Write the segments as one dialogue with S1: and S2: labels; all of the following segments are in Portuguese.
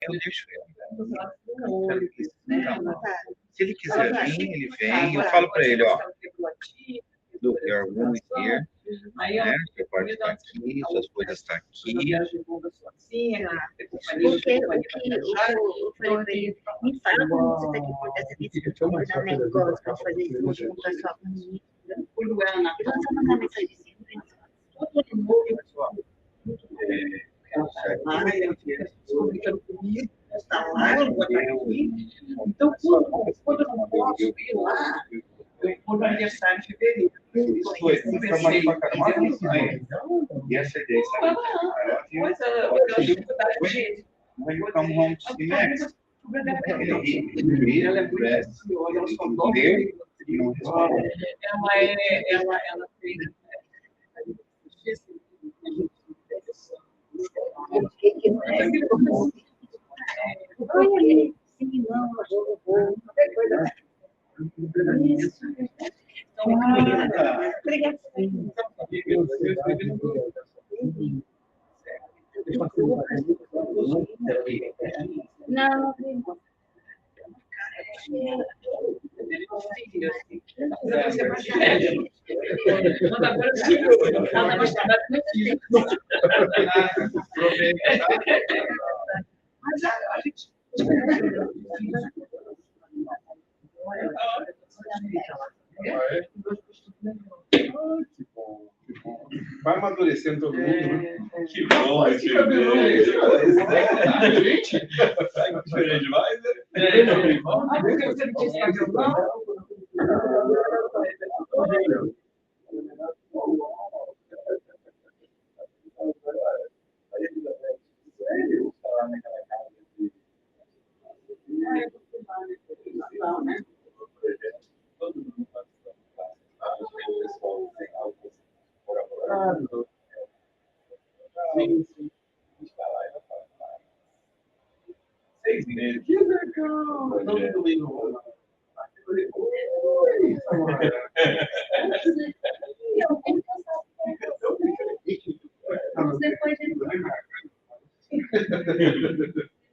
S1: eu deixo ele. Se ele quiser vir, ele vem. Eu falo para ele, ó, look, your room is here, né? Seu quarto está aqui, suas coisas estão aqui.
S2: Porque o que eu falei para ele, me fala como você está aqui por dessa vez, que eu vou dar negócio para fazer isso, vou comprar sua comida. E você mandar mensagem
S3: Então, quando eu não posso ir lá, eu vou no aniversário de fevereiro.
S1: E essa ideia, sabe? When you come home to see Max, ela é muito
S3: ela fez
S2: não.
S4: Vai amadurecendo todo mundo, né?
S5: Que bom, gente. Diferente demais, né?
S3: Porque você não tinha esse violão?
S5: Seis meses.
S3: Que legal! Não domingo.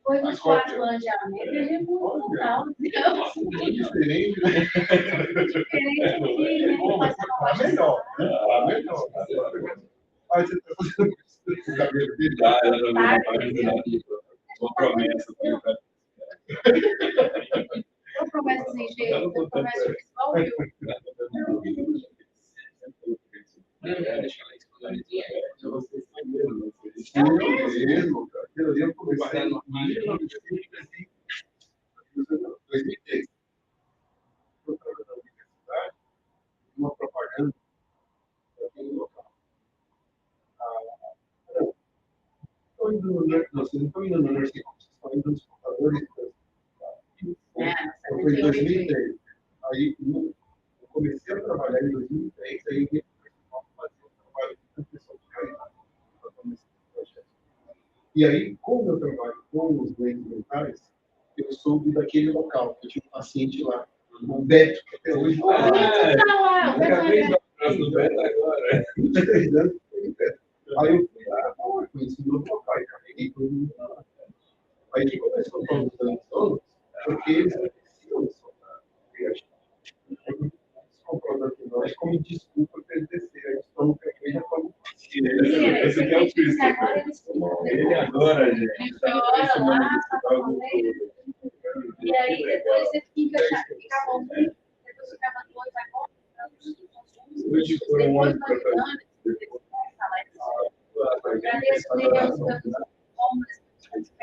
S2: Depois dos 4 anos de amor, ele é muito legal.
S4: Diferente, né?
S2: Melhor.
S4: Aí você está fazendo o cabelo dele?
S5: Uma promessa.
S2: Uma promessa sem jeito, uma promessa pessoal, viu?
S4: Eu comecei em 2010. Eu trabalhei na universidade, uma propaganda aquele local. Estou indo no Nerds, vocês não estão indo no Nerds, vocês estão indo nos computadores. Foi em 2010. Aí eu comecei a trabalhar em 2010, aí eu vim para o fazer um trabalho com pessoal de caridade. E aí, como eu trabalho com os doentes mentais, eu soube daquele local, que eu tinha um paciente lá, o Beto, que até hoje.
S5: No Beto agora.
S4: 23 anos, foi o Beto. Aí eu fui lá, conheci o meu papai, carreguei todo mundo lá. Aí que começou a falar dos anos, porque eles não precisam soltar. Nós, como desculpa para eles descerem, eles estão no caminho já falando.
S5: Esse aqui é o Cristo. Ele adora, gente.
S2: Ele chora lá, e aí depois você fica bom, depois ficava 2 agora.
S4: Hoje foi um ano para
S2: agradeço a Deus pelos homens. É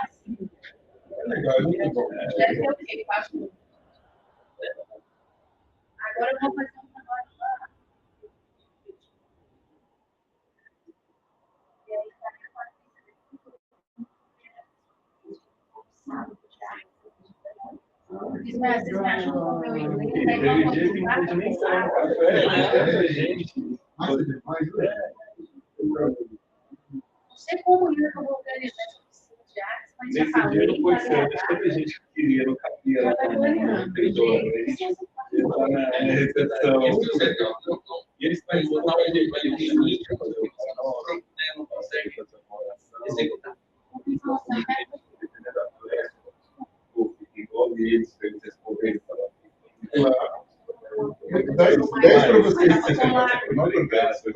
S2: assim.
S4: É legal, é muito bom.
S2: Deve ter o quê? 4 minutos. Agora eu vou fazer um trabalho lá. E aí, vocês me ajudam com o meu inglês.
S5: Aquele dia que não pode nem sair no café, né? Gente.
S4: Massa demais, né?
S2: Não sei como eu vou organizar essa oficina de artes, mas já
S5: Nesse
S2: falei.
S5: dia não foi certo, tanta gente que queria, não cabia lá no corredor. Lá na recepção. E eles estão em total de não consegue fazer uma oração. executar. Igual eles, para eles responderem.
S4: 10 para vocês. Não acontece.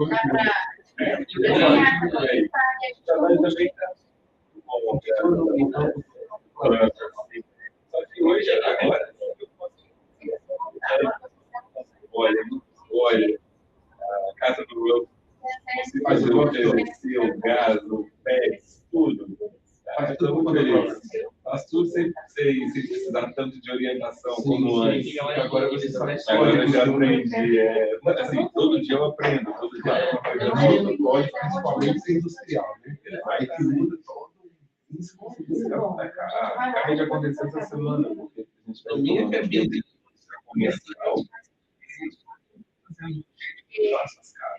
S5: Hoje, agora, olha, a casa do Will, você faz o gás, o PEX, tudo. Faz tudo beleza. Faz tudo sem precisar tanto de orientação como antes.
S4: Agora você sabe.
S5: Agora eu já aprendi. Assim, todo dia eu aprendo. Todo dia eu aprendo.
S4: Lógico, principalmente ser industrial, né? Aí que muda todo.
S5: Acabei de acontecer essa semana. Porque a minha cabeça comercial. Nossa, cara.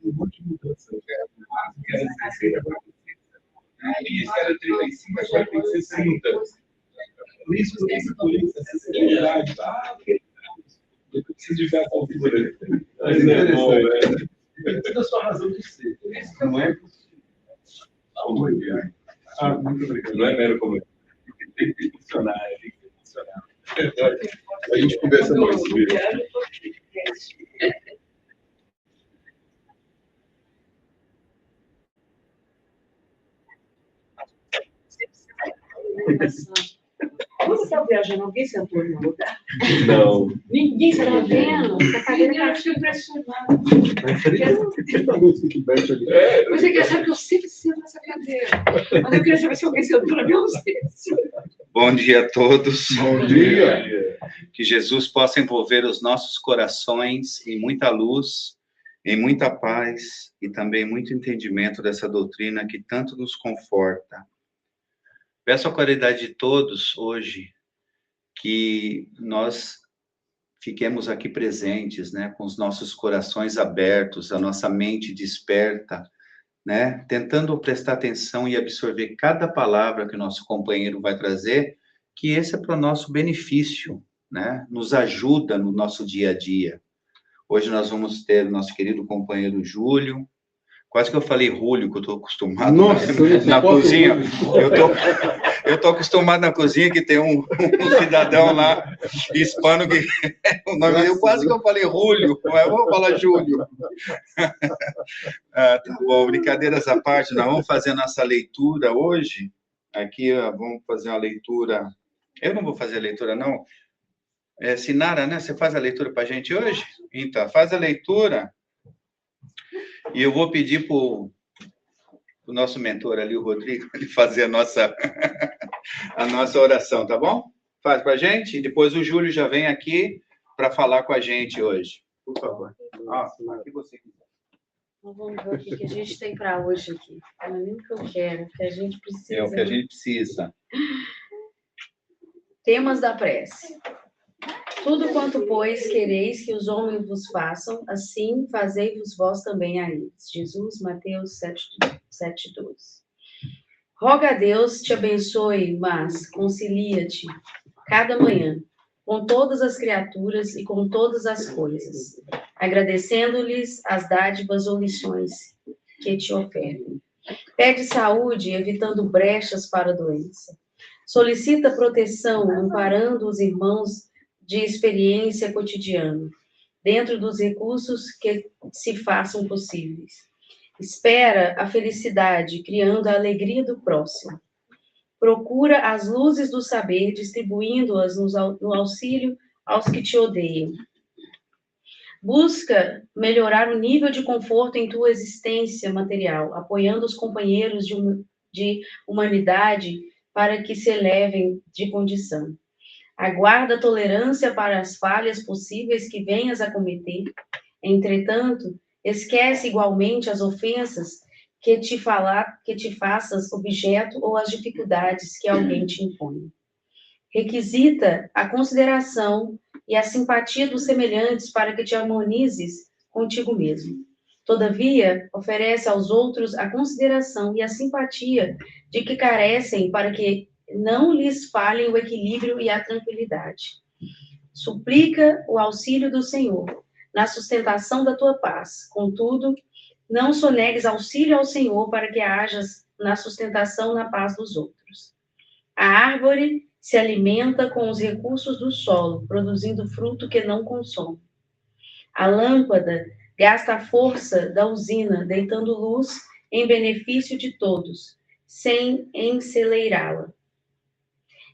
S5: Um monte de mudança. E esse era 35, agora tem 60. Por isso, eu preciso de ver a configuração. Mas é bom, né?
S4: Tem toda a sua razão de ser. Não é possível.
S5: Muito obrigado. Não é mero como tem que funcionar, tem que funcionar.
S4: A gente conversa mais sobre
S3: Você está viajando? Alguém sentou no lugar?
S5: Não.
S3: Ninguém está vendo? Essa cadeira está te impressionando. Você quer saber que eu sempre sento nessa cadeira. Mas eu queria saber se alguém sentou na minha ausência.
S1: Bom dia a todos.
S4: Bom dia.
S1: Que Jesus possa envolver os nossos corações em muita luz, em muita paz e também muito entendimento dessa doutrina que tanto nos conforta. Peço a caridade de todos hoje que nós fiquemos aqui presentes, né, com os nossos corações abertos, a nossa mente desperta, né, tentando prestar atenção e absorver cada palavra que o nosso companheiro vai trazer, que esse é para o nosso benefício, né, nos ajuda no nosso dia a dia. Hoje nós vamos ter o nosso querido companheiro Júlio. Quase que eu falei Rúlio, que eu estou acostumado na cozinha. Eu estou acostumado na cozinha que tem um cidadão lá hispano que o nome dele, quase que eu falei Rúlio, mas eu vou falar Júlio. Tá bom, brincadeiras à parte, nós vamos fazer a nossa leitura hoje. Aqui vamos fazer uma leitura. Eu não vou fazer a leitura, não. Sinara, né? Você faz a leitura para a gente hoje? Então, faz a leitura. E eu vou pedir para o nosso mentor ali, o Rodrigo, ele fazer a nossa oração, tá bom? Faz para a gente, e depois o Júlio já vem aqui para falar com a gente hoje. Por favor. Aqui você quiser.
S3: Então, vamos ver o que a gente tem para hoje aqui. Não é nem o que eu quero, o que a gente precisa.
S1: É o que a gente precisa.
S3: Temas da prece. Tudo quanto, pois, quereis que os homens vos façam, assim fazei-vos vós também a eles. Jesus, Mateus 7:12. Roga a Deus te abençoe, mas concilia-te cada manhã com todas as criaturas e com todas as coisas, agradecendo-lhes as dádivas ou lições que te oferem. Pede saúde, evitando brechas para a doença. Solicita proteção, amparando os irmãos de experiência cotidiana, dentro dos recursos que se façam possíveis. Espera a felicidade, criando a alegria do próximo. Procura as luzes do saber, distribuindo-as no auxílio aos que te odeiam. Busca melhorar o nível de conforto em tua existência material, apoiando os companheiros de humanidade para que se elevem de condição. Aguarda tolerância para as falhas possíveis que venhas a cometer. Entretanto, esquece igualmente as ofensas que te faças objeto ou as dificuldades que alguém te impõe. Requisita a consideração e a simpatia dos semelhantes para que te harmonizes contigo mesmo. Todavia, oferece aos outros a consideração e a simpatia de que carecem para que não lhes falhem o equilíbrio e a tranquilidade. Suplica o auxílio do Senhor na sustentação da tua paz. Contudo, Não sonegues auxílio ao Senhor para que hajas na sustentação na paz dos outros. A árvore se alimenta com os recursos do solo, produzindo fruto que não consome. A lâmpada gasta a força da usina, deitando luz em benefício de todos, sem enceleirá-la.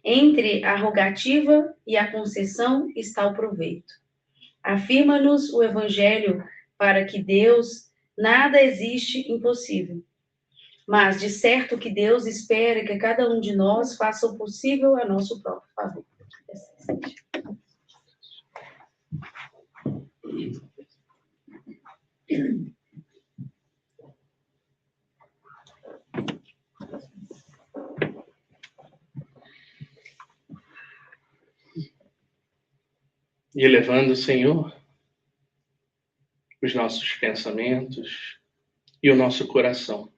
S3: Entre a rogativa e a concessão está o proveito. Afirma-nos o Evangelho para que Deus nada existe impossível. Mas, de certo que Deus espera que cada um de nós faça o possível a nosso próprio favor.
S6: E elevando, Senhor, os nossos pensamentos e o nosso coração,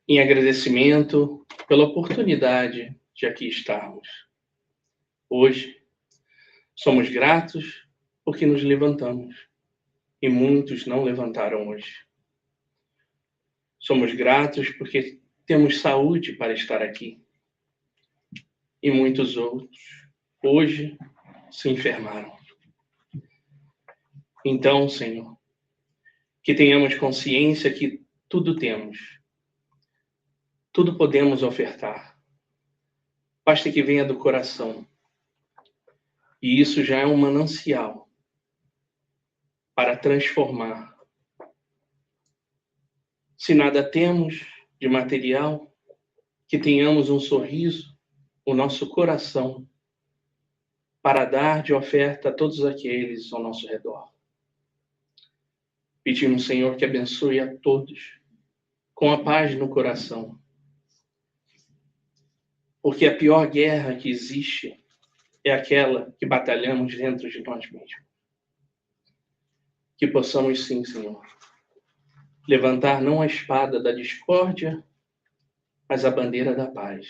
S6: em agradecimento pela oportunidade de aqui estarmos. Hoje, somos gratos porque nos levantamos, e muitos não levantaram hoje. Somos gratos porque temos saúde para estar aqui, e muitos outros, hoje, se enfermaram. Então, Senhor, que tenhamos consciência que tudo temos, tudo podemos ofertar. Basta que venha do coração. E isso já é um manancial para transformar. Se nada temos de material, que tenhamos um sorriso, o nosso coração, para dar de oferta a todos aqueles ao nosso redor. Pedimos, Senhor, que abençoe a todos, com a paz no coração. Porque a pior guerra que existe é aquela que batalhamos dentro de nós mesmos. Que possamos, sim, Senhor, levantar não a espada da discórdia, mas a bandeira da paz.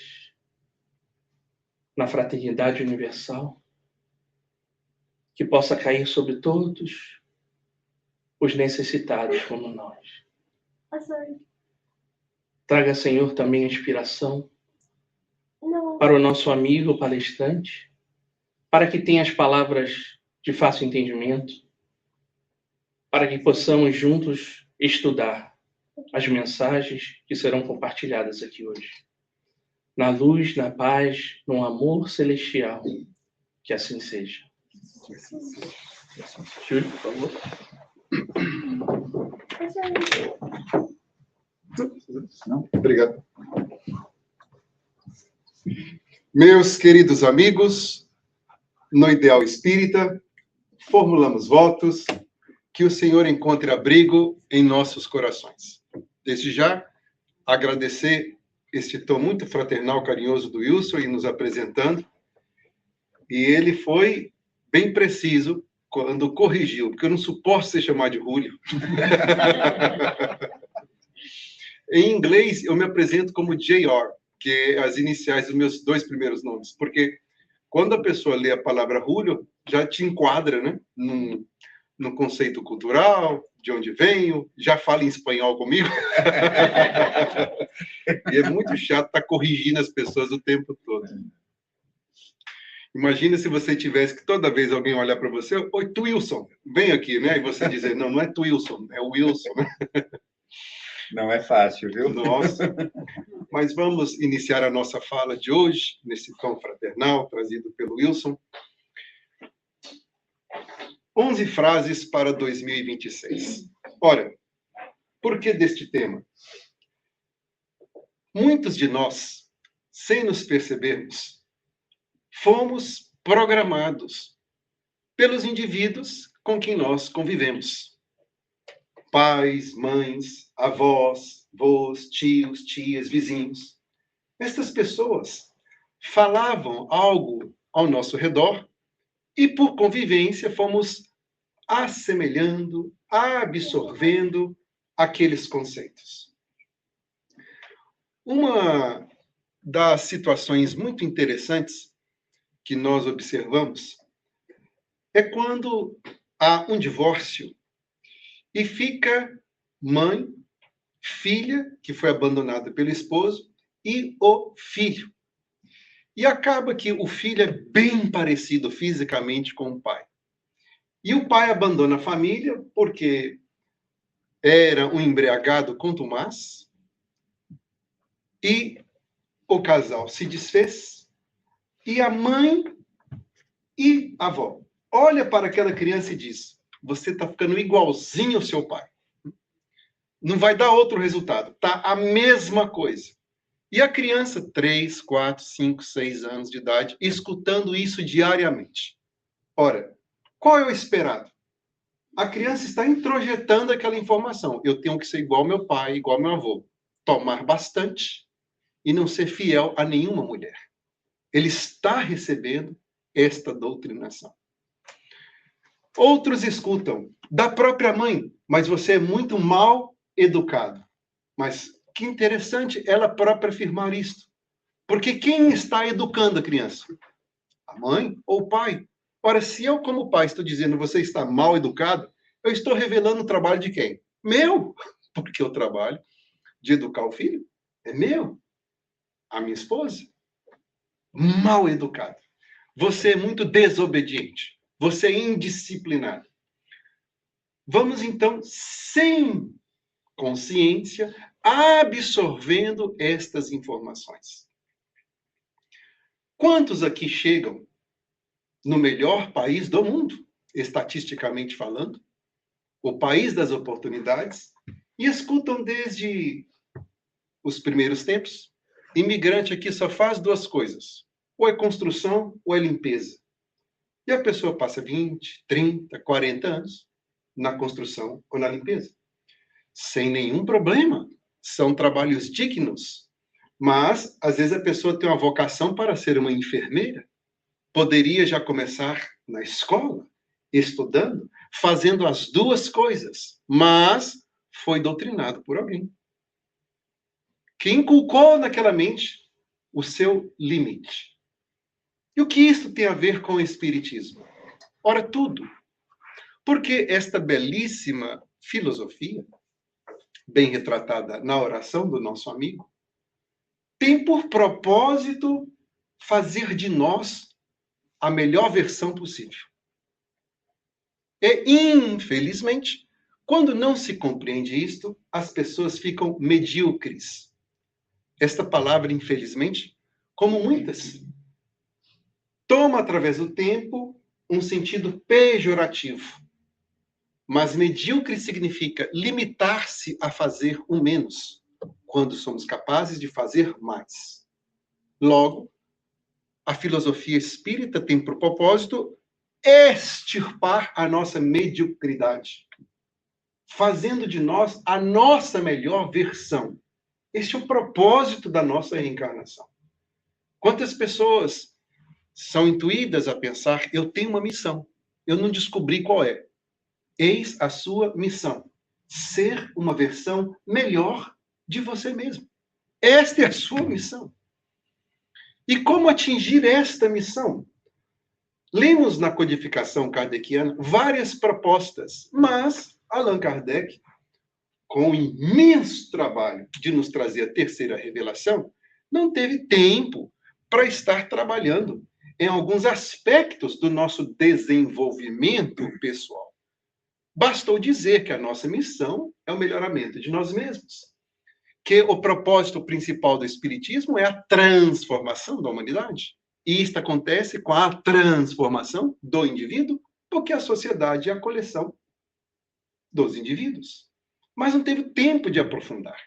S6: Na fraternidade universal, que possa cair sobre todos os necessitados como nós. Traga, Senhor, também a inspiração para o nosso amigo palestrante, para que tenha as palavras de fácil entendimento, para que possamos juntos estudar as mensagens que serão compartilhadas aqui hoje. Na luz, na paz, no amor celestial. Que assim seja. Júlio, por favor.
S4: Obrigado. Meus queridos amigos, no Ideal Espírita, formulamos votos que o Senhor encontre abrigo em nossos corações. Desde já, agradecer este tom muito fraternal, carinhoso do Wilson e nos apresentando. E ele foi bem preciso quando corrigiu, porque eu não suporto ser chamado de Julio. Em inglês, eu me apresento como JR, que é as iniciais dos meus 2 primeiros nomes, porque quando a pessoa lê a palavra Julio, já te enquadra, né, no conceito cultural, de onde venho, já fala em espanhol comigo. E é muito chato estar corrigindo as pessoas o tempo todo. Imagina se você tivesse que toda vez alguém olhar para você, oi, Twilson, vem aqui, né? E você dizer, não, não é Twilson, é Wilson.
S1: Não é fácil, viu?
S4: Nossa. Mas vamos iniciar a nossa fala de hoje, nesse tom fraternal, trazido pelo Wilson. 11 frases para 2026. Ora, por que deste tema? Muitos de nós, sem nos percebermos, fomos programados pelos indivíduos com quem nós convivemos. Pais, mães, avós, avós, tios, tias, vizinhos. Estas pessoas falavam algo ao nosso redor e, por convivência, fomos assemelhando, absorvendo aqueles conceitos. Uma das situações muito interessantes que nós observamos é quando há um divórcio E fica mãe, filha, que foi abandonada pelo esposo, e o filho. E acaba que o filho é bem parecido fisicamente com o pai. E o pai abandona a família porque era um embriagado contumaz, e o casal se desfez, e a mãe e a avó olha para aquela criança e diz: você está ficando igualzinho ao seu pai. Não vai dar outro resultado, tá a mesma coisa. E a criança, 3, 4, 5, 6 anos de idade, escutando isso diariamente. Ora, qual é o esperado? A criança está introjetando aquela informação. Eu tenho que ser igual ao meu pai, igual ao meu avô. Tomar bastante e não ser fiel a nenhuma mulher. Ele está recebendo esta doutrinação. Outros escutam da própria mãe, mas você é muito mal educado. Mas que interessante ela própria afirmar isto. Porque quem está educando a criança? A mãe ou o pai? Ora, se eu, como pai, estou dizendo você está mal educado, eu estou revelando o trabalho de quem? Meu! Porque o trabalho de educar o filho é meu. A minha esposa. Mal educado. Você é muito desobediente. Você é indisciplinado. Vamos, então, sem consciência, absorvendo estas informações. Quantos aqui chegam no melhor país do mundo, estatisticamente falando, o país das oportunidades, e escutam desde os primeiros tempos, imigrante aqui só faz duas coisas, ou é construção ou é limpeza. E a pessoa passa 20, 30, 40 anos na construção ou na limpeza. Sem nenhum problema. São trabalhos dignos. Mas, às vezes, a pessoa tem uma vocação para ser uma enfermeira. Poderia já começar na escola, estudando, fazendo as duas coisas. Mas foi doutrinado por alguém que inculcou naquela mente o seu limite. E o que isso tem a ver com o espiritismo? Ora, tudo. Porque esta belíssima filosofia, bem retratada na oração do nosso amigo, tem por propósito fazer de nós a melhor versão possível. E, infelizmente, quando não se compreende isto, as pessoas ficam medíocres. Esta palavra, infelizmente, como muitas, toma, através do tempo, um sentido pejorativo. Mas medíocre significa limitar-se a fazer o menos, quando somos capazes de fazer mais. Logo, a filosofia espírita tem por propósito extirpar a nossa mediocridade, fazendo de nós a nossa melhor versão. Este é o propósito da nossa reencarnação. Quantas pessoas são intuídas a pensar, eu tenho uma missão, eu não descobri qual é. Eis a sua missão, ser uma versão melhor de você mesmo. Esta é a sua missão. E como atingir esta missão? Lemos na codificação kardeciana várias propostas, mas Allan Kardec, com o imenso trabalho de nos trazer a terceira revelação, não teve tempo para estar trabalhando em alguns aspectos do nosso desenvolvimento pessoal. Bastou dizer que a nossa missão é o melhoramento de nós mesmos. Que o propósito principal do Espiritismo é a transformação da humanidade. E isto acontece com a transformação do indivíduo, porque a sociedade é a coleção dos indivíduos. Mas não teve tempo de aprofundar.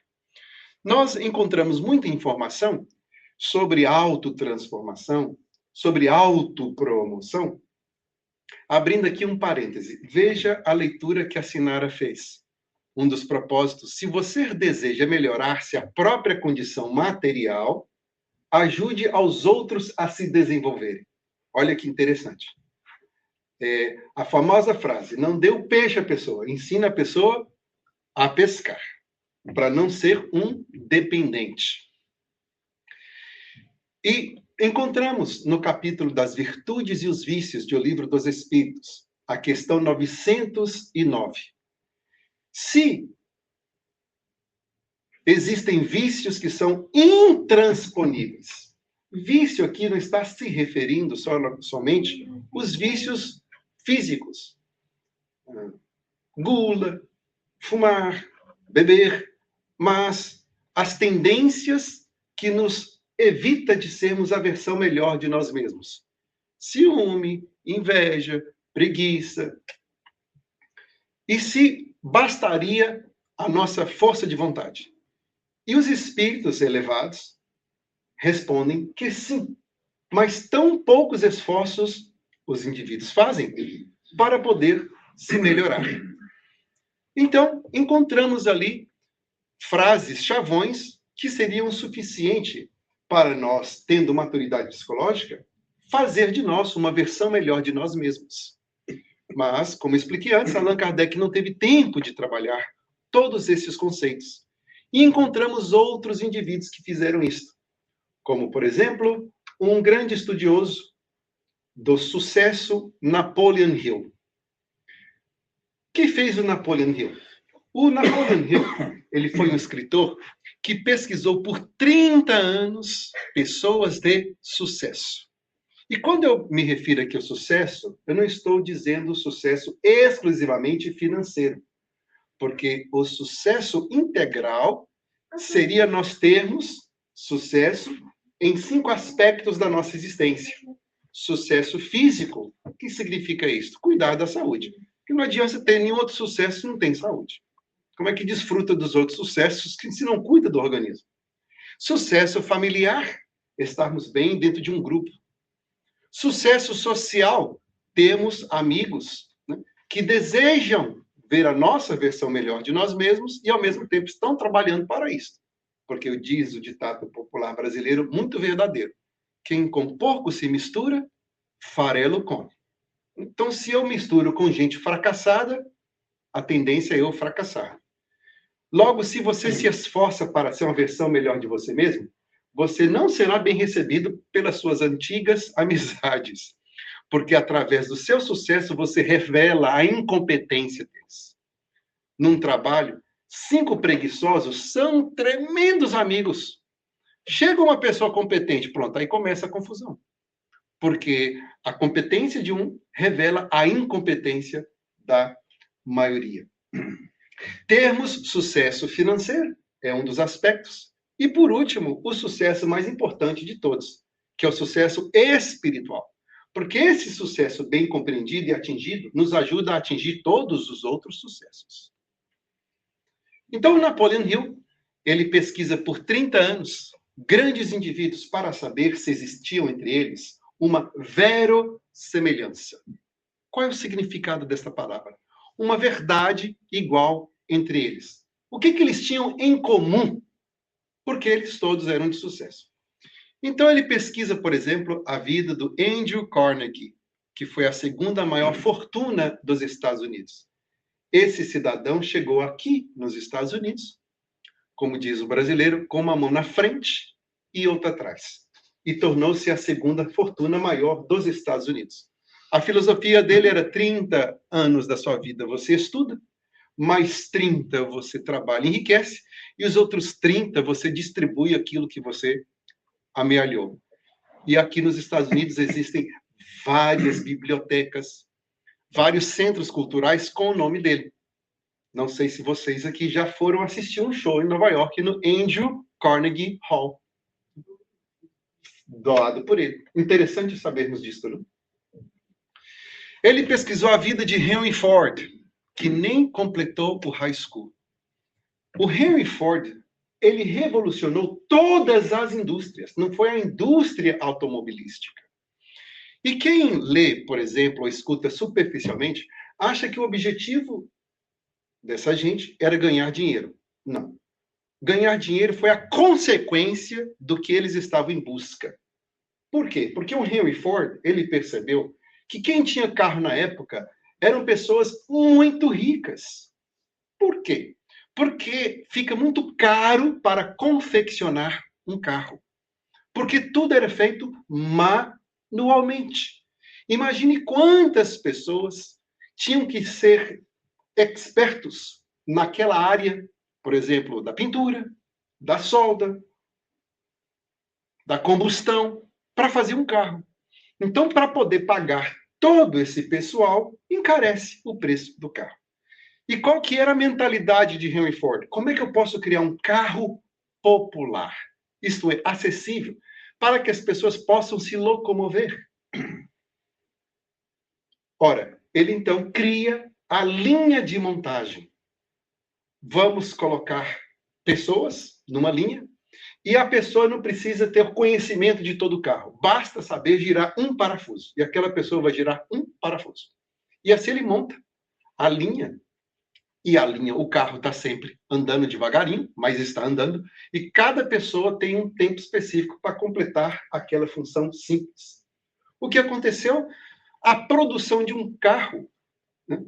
S4: Nós encontramos muita informação sobre autotransformação, sobre autopromoção. Abrindo aqui um parêntese, veja a leitura que a Sinara fez. Um dos propósitos, se você deseja melhorar-se a própria condição material, ajude aos outros a se desenvolverem. Olha que interessante. A famosa frase, não dê o peixe à pessoa, ensina a pessoa a pescar, para não ser um dependente. E encontramos no capítulo das virtudes e os vícios do Livro dos Espíritos, a questão 909. Se existem vícios que são intransponíveis. Vício aqui não está se referindo somente os vícios físicos. Gula, fumar, beber, mas as tendências que nos evita de sermos a versão melhor de nós mesmos. Ciúme, inveja, preguiça. E se bastaria a nossa força de vontade? E os espíritos elevados respondem que sim, mas tão poucos esforços os indivíduos fazem para poder se melhorar. Então, encontramos ali frases, chavões, que seriam suficientes para nós, tendo maturidade psicológica, fazer de nós uma versão melhor de nós mesmos. Mas, como expliquei antes, Allan Kardec não teve tempo de trabalhar todos esses conceitos. E encontramos outros indivíduos que fizeram isso. Como, por exemplo, um grande estudioso do sucesso, Napoleon Hill. O que fez o Napoleon Hill? O Napoleon Hill, ele foi um escritor que pesquisou por 30 anos pessoas de sucesso. E quando eu me refiro aqui ao sucesso, eu não estou dizendo sucesso exclusivamente financeiro. Porque o sucesso integral seria nós termos sucesso em 5 aspectos da nossa existência. Sucesso físico, o que significa isso? Cuidar da saúde. Porque não adianta ter nenhum outro sucesso se não tem saúde. Como é que desfruta dos outros sucessos se não cuida do organismo? Sucesso familiar, estarmos bem dentro de um grupo. Sucesso social, temos amigos, né, que desejam ver a nossa versão melhor de nós mesmos e, ao mesmo tempo, estão trabalhando para isso. Porque diz o ditado popular brasileiro muito verdadeiro. Quem com porco se mistura, farelo come. Então, se eu misturo com gente fracassada, a tendência é eu fracassar. Logo, se você se esforça para ser uma versão melhor de você mesmo, você não será bem recebido pelas suas antigas amizades. Porque através do seu sucesso você revela a incompetência deles. Num trabalho, 5 preguiçosos são tremendos amigos. Chega uma pessoa competente, pronto, aí começa a confusão. Porque a competência de um revela a incompetência da maioria. Termos sucesso financeiro é um dos aspectos. E, por último, o sucesso mais importante de todos, que é o sucesso espiritual. Porque esse sucesso bem compreendido e atingido nos ajuda a atingir todos os outros sucessos. Então, o Napoleon Hill, ele pesquisa por 30 anos grandes indivíduos para saber se existiam entre eles uma verossemelhança. Qual é o significado desta palavra? Uma verdade igual entre eles. O que eles tinham em comum? Porque eles todos eram de sucesso. Então, ele pesquisa, por exemplo, a vida do Andrew Carnegie, que foi a 2ª maior fortuna dos Estados Unidos. Esse cidadão chegou aqui, nos Estados Unidos, como diz o brasileiro, com uma mão na frente e outra atrás. E tornou-se a 2ª fortuna maior dos Estados Unidos. A filosofia dele era 30 anos da sua vida você estuda, mais 30 você trabalha e enriquece, e os outros 30 você distribui aquilo que você amealhou. E aqui nos Estados Unidos existem várias bibliotecas, vários centros culturais com o nome dele. Não sei se vocês aqui já foram assistir um show em Nova York, no Andrew Carnegie Hall. Doado por ele. Interessante sabermos disso, não? Ele pesquisou a vida de Henry Ford, que nem completou o high school. O Henry Ford, ele revolucionou todas as indústrias, não foi a indústria automobilística. E quem lê, por exemplo, ou escuta superficialmente, acha que o objetivo dessa gente era ganhar dinheiro. Não. Ganhar dinheiro foi a consequência do que eles estavam em busca. Por quê? Porque o Henry Ford, ele percebeu que quem tinha carro na época eram pessoas muito ricas. Por quê? Porque fica muito caro para confeccionar um carro. Porque tudo era feito manualmente. Imagine quantas pessoas tinham que ser expertos naquela área, por exemplo, da pintura, da solda, da combustão, para fazer um carro. Então, para poder pagar todo esse pessoal, encarece o preço do carro. E qual que era a mentalidade de Henry Ford? Como é que eu posso criar um carro popular? Isto é, acessível, para que as pessoas possam se locomover. Ora, ele então cria a linha de montagem. Vamos colocar pessoas numa linha, e a pessoa não precisa ter conhecimento de todo o carro. Basta saber girar um parafuso. E aquela pessoa vai girar um parafuso. E assim ele monta a linha. E a linha, o carro está sempre andando devagarinho, mas está andando. E cada pessoa tem um tempo específico para completar aquela função simples. O que aconteceu? A produção de um carro, né,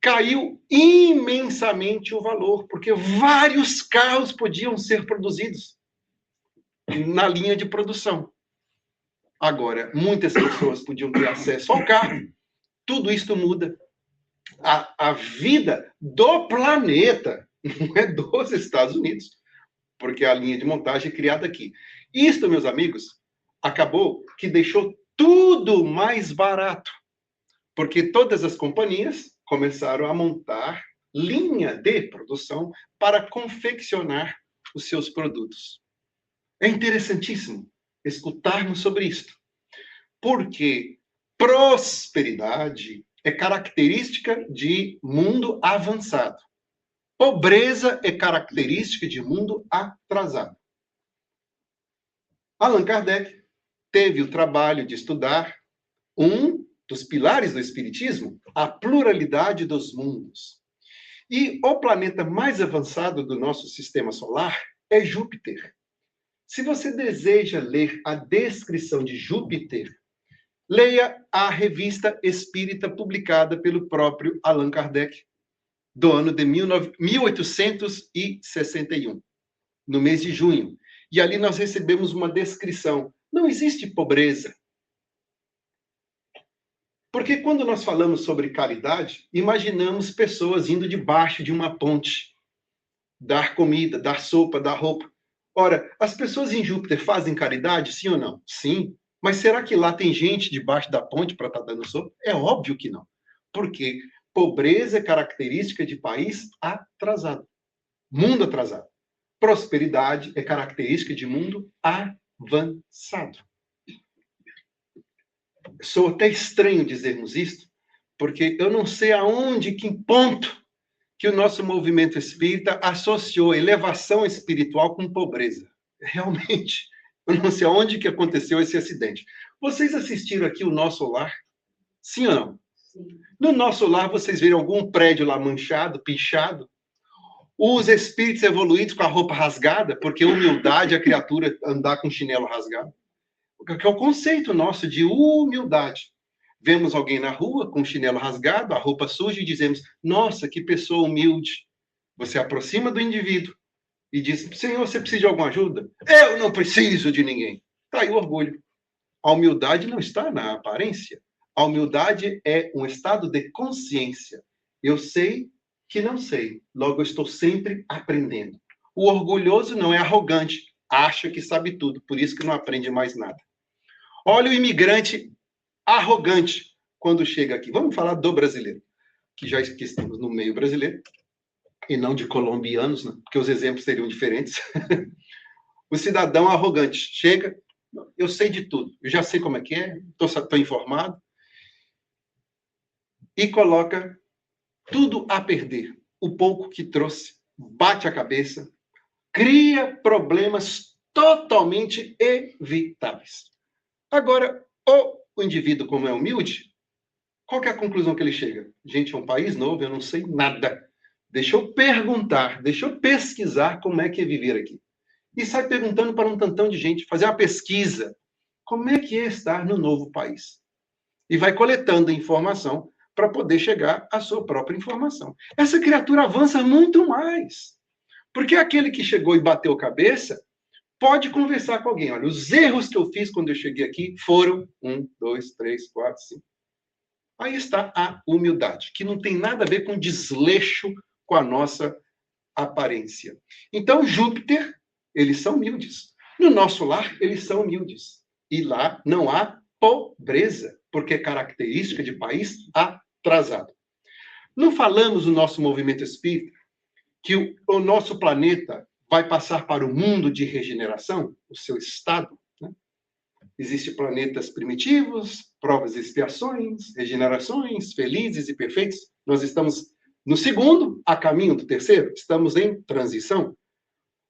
S4: caiu imensamente o valor, porque vários carros podiam ser produzidos na linha de produção. Agora, muitas pessoas podiam ter acesso ao carro. Tudo isso muda a vida do planeta, não é dos Estados Unidos, porque a linha de montagem é criada aqui. Isto, meus amigos, acabou que deixou tudo mais barato, porque todas as companhias começaram a montar linha de produção para confeccionar os seus produtos. É interessantíssimo escutarmos sobre isto, porque prosperidade é característica de mundo avançado. Pobreza é característica de mundo atrasado. Allan Kardec teve o trabalho de estudar um dos pilares do Espiritismo, a pluralidade dos mundos. E o planeta mais avançado do nosso sistema solar é Júpiter. Se você deseja ler a descrição de Júpiter, leia a revista Espírita publicada pelo próprio Allan Kardec, do ano de 1861, no mês de junho. E ali nós recebemos uma descrição. Não existe pobreza. Porque quando nós falamos sobre caridade, imaginamos pessoas indo debaixo de uma ponte, dar comida, dar sopa, dar roupa. Ora, as pessoas em Júpiter fazem caridade, sim ou não? Sim. Mas será que lá tem gente debaixo da ponte para estar dando sopa? É óbvio que não. Porque pobreza é característica de país atrasado. Mundo atrasado. Prosperidade é característica de mundo avançado. Sou até estranho dizermos isto, porque eu não sei aonde, que ponto que o nosso movimento espírita associou elevação espiritual com pobreza. Realmente, eu não sei aonde que aconteceu esse acidente. Vocês assistiram aqui o Nosso Lar? Sim ou não? Sim. No Nosso Lar, vocês viram algum prédio lá manchado, pichado? Os espíritos evoluídos com a roupa rasgada, porque humildade é a criatura andar com chinelo rasgado. Que é o conceito nosso de humildade. Vemos alguém na rua com o chinelo rasgado, a roupa suja, e dizemos, nossa, que pessoa humilde. Você aproxima do indivíduo e diz, Senhor, você precisa de alguma ajuda? Eu não preciso de ninguém. Está aí o orgulho. A humildade não está na aparência. A humildade é um estado de consciência. Eu sei que não sei, logo eu estou sempre aprendendo. O orgulhoso não é arrogante, acha que sabe tudo, por isso que não aprende mais nada. Olha o imigrante arrogante quando chega aqui. Vamos falar do brasileiro, que já estamos no meio brasileiro, e não de colombianos, né? Porque os exemplos seriam diferentes. O cidadão arrogante chega, eu sei de tudo, eu já sei como é que é, estou informado, e coloca tudo a perder. O pouco que trouxe, bate a cabeça, cria problemas totalmente evitáveis. Agora, o indivíduo, como é humilde, qual que é a conclusão que ele chega? Gente, é um país novo, eu não sei nada. Deixa eu perguntar, deixa eu pesquisar como é que é viver aqui. E sai perguntando para um tantão de gente, fazer uma pesquisa. Como é que é estar no novo país? E vai coletando informação para poder chegar à sua própria informação. Essa criatura avança muito mais. Porque aquele que chegou e bateu cabeça pode conversar com alguém. Olha, os erros que eu fiz quando eu cheguei aqui foram 1, 2, 3, 4, 5. Aí está a humildade, que não tem nada a ver com desleixo com a nossa aparência. Então, Júpiter, eles são humildes. No nosso lar, eles são humildes. E lá não há pobreza, porque é característica de país atrasado. Não falamos no nosso movimento espírita que o nosso planeta vai passar para o mundo de regeneração, o seu estado, né? Existem planetas primitivos, provas e expiações, regenerações, felizes e perfeitos. Nós estamos no segundo, a caminho do terceiro. Estamos em transição.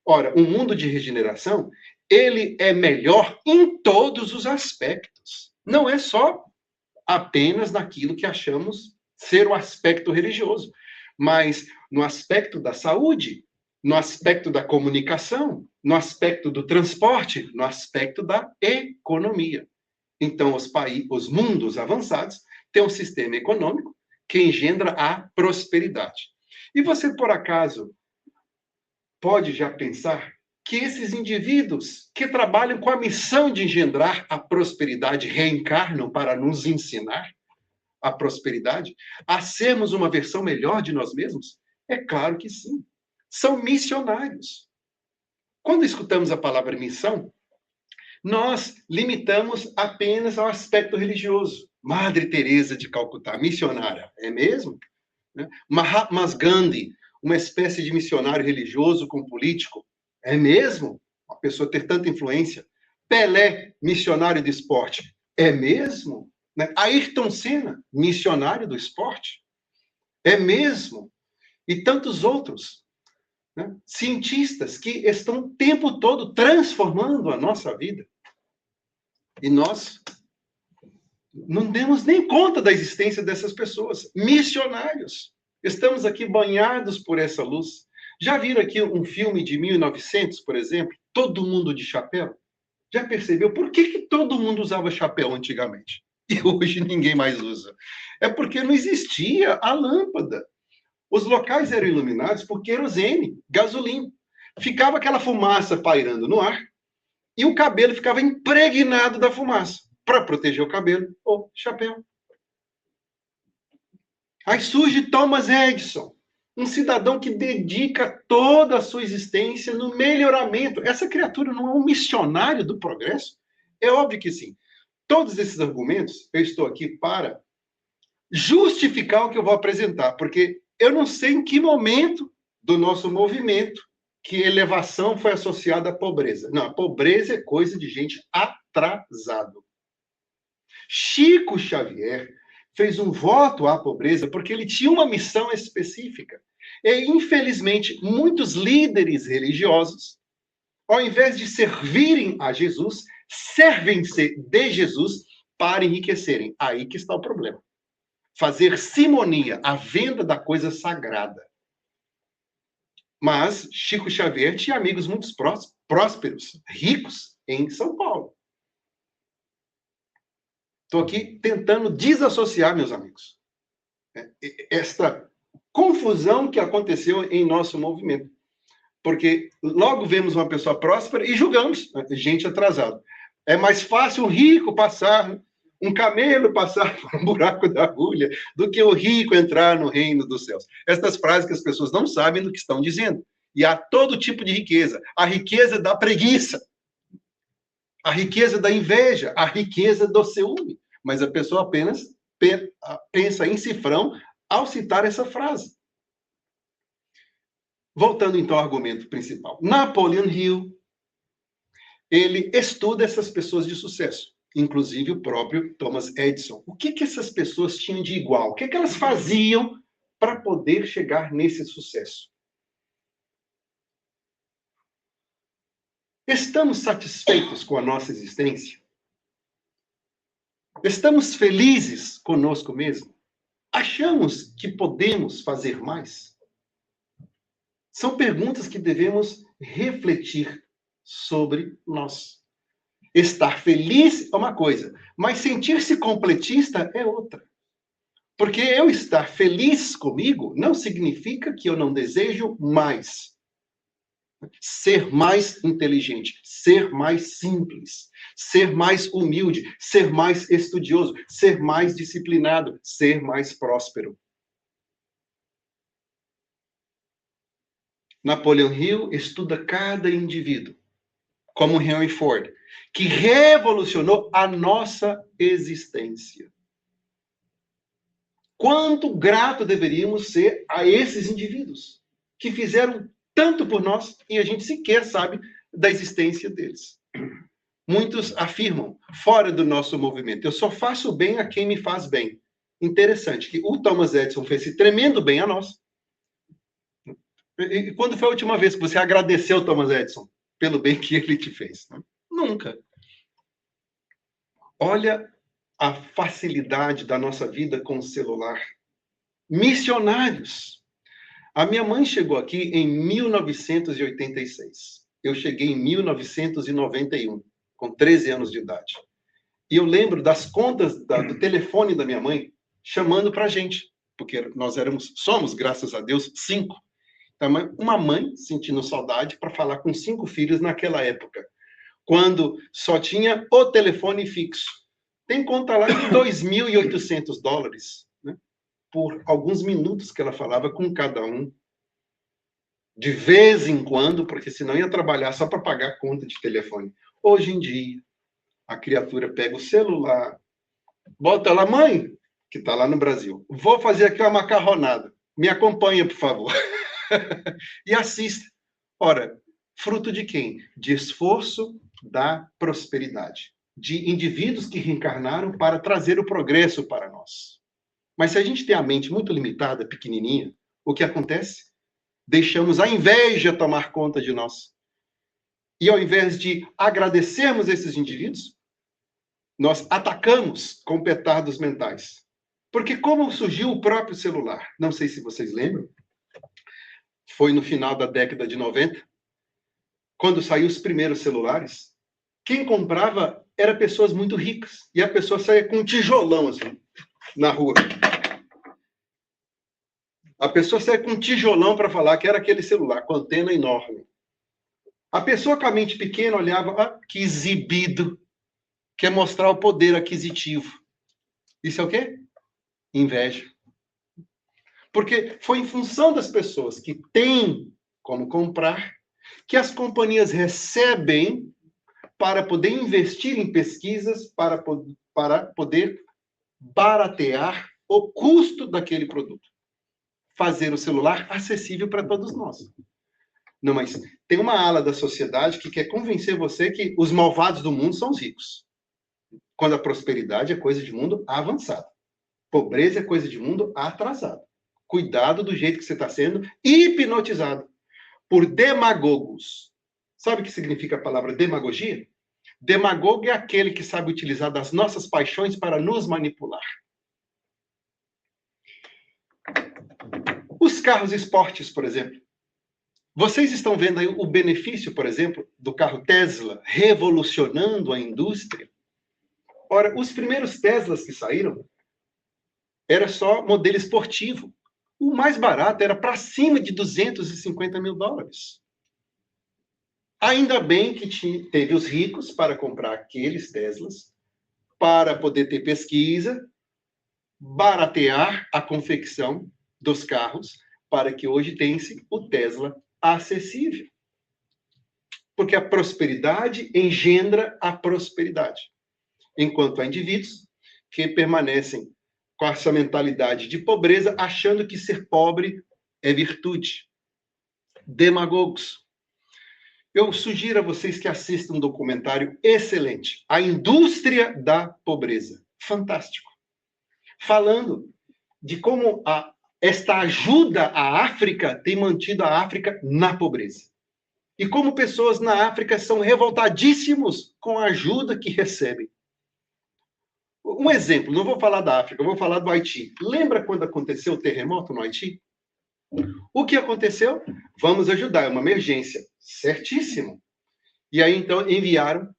S4: Ora, o mundo de regeneração, ele é melhor em todos os aspectos. Não é só apenas naquilo que achamos ser o aspecto religioso, mas no aspecto da saúde, no aspecto da comunicação, no aspecto do transporte, no aspecto da economia. Então, os mundos avançados têm um sistema econômico que engendra a prosperidade. E você, por acaso, pode já pensar que esses indivíduos que trabalham com a missão de engendrar a prosperidade reencarnam para nos ensinar a prosperidade, a sermos uma versão melhor de nós mesmos? É claro que sim. São missionários. Quando escutamos a palavra missão, nós limitamos apenas ao aspecto religioso. Madre Teresa de Calcutá, missionária, é mesmo? Mahatma Gandhi, uma espécie de missionário religioso com político, é mesmo? Uma pessoa ter tanta influência. Pelé, missionário do esporte, é mesmo? Ayrton Senna, missionário do esporte, é mesmo? E tantos outros, né? Cientistas que estão o tempo todo transformando a nossa vida. E nós não demos nem conta da existência dessas pessoas. Missionários. Estamos aqui banhados por essa luz. Já viram aqui um filme de 1900, por exemplo? Todo mundo de chapéu? Já percebeu por que todo mundo usava chapéu antigamente? E hoje ninguém mais usa. É porque não existia a lâmpada. Os locais eram iluminados por querosene, gasolina. Ficava aquela fumaça pairando no ar e o cabelo ficava impregnado da fumaça. Para proteger o cabelo, o chapéu. Aí surge Thomas Edison, um cidadão que dedica toda a sua existência no melhoramento. Essa criatura não é um missionário do progresso? É óbvio que sim. Todos esses argumentos, eu estou aqui para justificar o que eu vou apresentar, porque eu não sei em que momento do nosso movimento que elevação foi associada à pobreza. Não, a pobreza é coisa de gente atrasado. Chico Xavier fez um voto à pobreza porque ele tinha uma missão específica. E, infelizmente, muitos líderes religiosos, ao invés de servirem a Jesus, servem-se de Jesus para enriquecerem. Aí que está o problema. Fazer simonia, a venda da coisa sagrada. Mas Chico Xavier tinha amigos muito prósperos, ricos, em São Paulo. Estou aqui tentando desassociar, meus amigos, esta confusão que aconteceu em nosso movimento. Porque logo vemos uma pessoa próspera e julgamos gente atrasada. É mais fácil um rico passar, um camelo passar por um buraco da agulha, do que o rico entrar no reino dos céus. Estas frases que as pessoas não sabem do que estão dizendo. E há todo tipo de riqueza. A riqueza da preguiça, a riqueza da inveja, a riqueza do ciúme. Mas a pessoa apenas pensa em cifrão ao citar essa frase. Voltando, então, ao argumento principal. Napoleon Hill, ele estuda essas pessoas de sucesso, inclusive o próprio Thomas Edison. O que essas pessoas tinham de igual? O que elas faziam para poder chegar nesse sucesso? Estamos satisfeitos com a nossa existência? Estamos felizes conosco mesmo? Achamos que podemos fazer mais? São perguntas que devemos refletir sobre nós. Estar feliz é uma coisa, mas sentir-se completista é outra. Porque eu estar feliz comigo não significa que eu não desejo mais. Ser mais inteligente, ser mais simples, ser mais humilde, ser mais estudioso, ser mais disciplinado, ser mais próspero. Napoleon Hill estuda cada indivíduo, como Henry Ford, que revolucionou a nossa existência. Quanto grato deveríamos ser a esses indivíduos que fizeram tanto por nós e a gente sequer sabe da existência deles. Muitos afirmam, fora do nosso movimento, eu só faço bem a quem me faz bem. Interessante que o Thomas Edison fez esse tremendo bem a nós. E quando foi a última vez que você agradeceu o Thomas Edison pelo bem que ele te fez? Nunca. Olha a facilidade da nossa vida com o celular. Missionários. A minha mãe chegou aqui em 1986. Eu cheguei em 1991, com 13 anos de idade. E eu lembro das contas do telefone da minha mãe chamando para a gente, porque nós somos, graças a Deus, 5. Então, uma mãe sentindo saudade para falar com 5 filhos naquela época, quando só tinha o telefone fixo. Tem conta lá de $2.800, né? Por alguns minutos que ela falava com cada um. De vez em quando, porque senão ia trabalhar só para pagar a conta de telefone. Hoje em dia, a criatura pega o celular, bota lá, mãe, que está lá no Brasil, vou fazer aqui uma macarronada. Me acompanha, por favor. E assista. Ora, fruto de quem? De esforço da prosperidade. De indivíduos que reencarnaram para trazer o progresso para nós. Mas se a gente tem a mente muito limitada, pequenininha, o que acontece? Deixamos a inveja tomar conta de nós. E ao invés de agradecermos esses indivíduos, nós atacamos com petardos mentais. Porque como surgiu o próprio celular? Não sei se vocês lembram. Foi no final da década de 90, quando saiu os primeiros celulares. Quem comprava eram pessoas muito ricas. E a pessoa saía com um tijolão, assim, na rua. A pessoa saía com um tijolão para falar que era aquele celular, com antena enorme. A pessoa com a mente pequena olhava, que exibido, quer mostrar o poder aquisitivo. Isso é o quê? Inveja. Porque foi em função das pessoas que têm como comprar, que as companhias recebem para poder investir em pesquisas, para poder baratear o custo daquele produto. Fazer o celular acessível para todos nós. Não, mas tem uma ala da sociedade que quer convencer você que os malvados do mundo são os ricos. Quando a prosperidade é coisa de mundo avançado. Pobreza é coisa de mundo atrasado. Cuidado do jeito que você está sendo hipnotizado por demagogos. Sabe o que significa a palavra demagogia? Demagogo é aquele que sabe utilizar das nossas paixões para nos manipular. Os carros esportes, por exemplo. Vocês estão vendo aí o benefício, por exemplo, do carro Tesla revolucionando a indústria? Ora, os primeiros Teslas que saíram era só modelo esportivo. O mais barato era para cima de $250 mil. Ainda bem que teve os ricos para comprar aqueles Teslas, para poder ter pesquisa, baratear a confecção dos carros, para que hoje tenha-se o Tesla acessível. Porque a prosperidade engendra a prosperidade. Enquanto há indivíduos que permanecem com essa mentalidade de pobreza, achando que ser pobre é virtude. Demagogos. Eu sugiro a vocês que assistam um documentário excelente, A Indústria da Pobreza. Fantástico. Falando de como esta ajuda à África tem mantido a África na pobreza. E como pessoas na África são revoltadíssimos com a ajuda que recebem. Um exemplo, não vou falar da África, eu vou falar do Haiti. Lembra quando aconteceu o terremoto no Haiti? O que aconteceu? Vamos ajudar, é uma emergência. Certíssimo. E aí, então, enviaram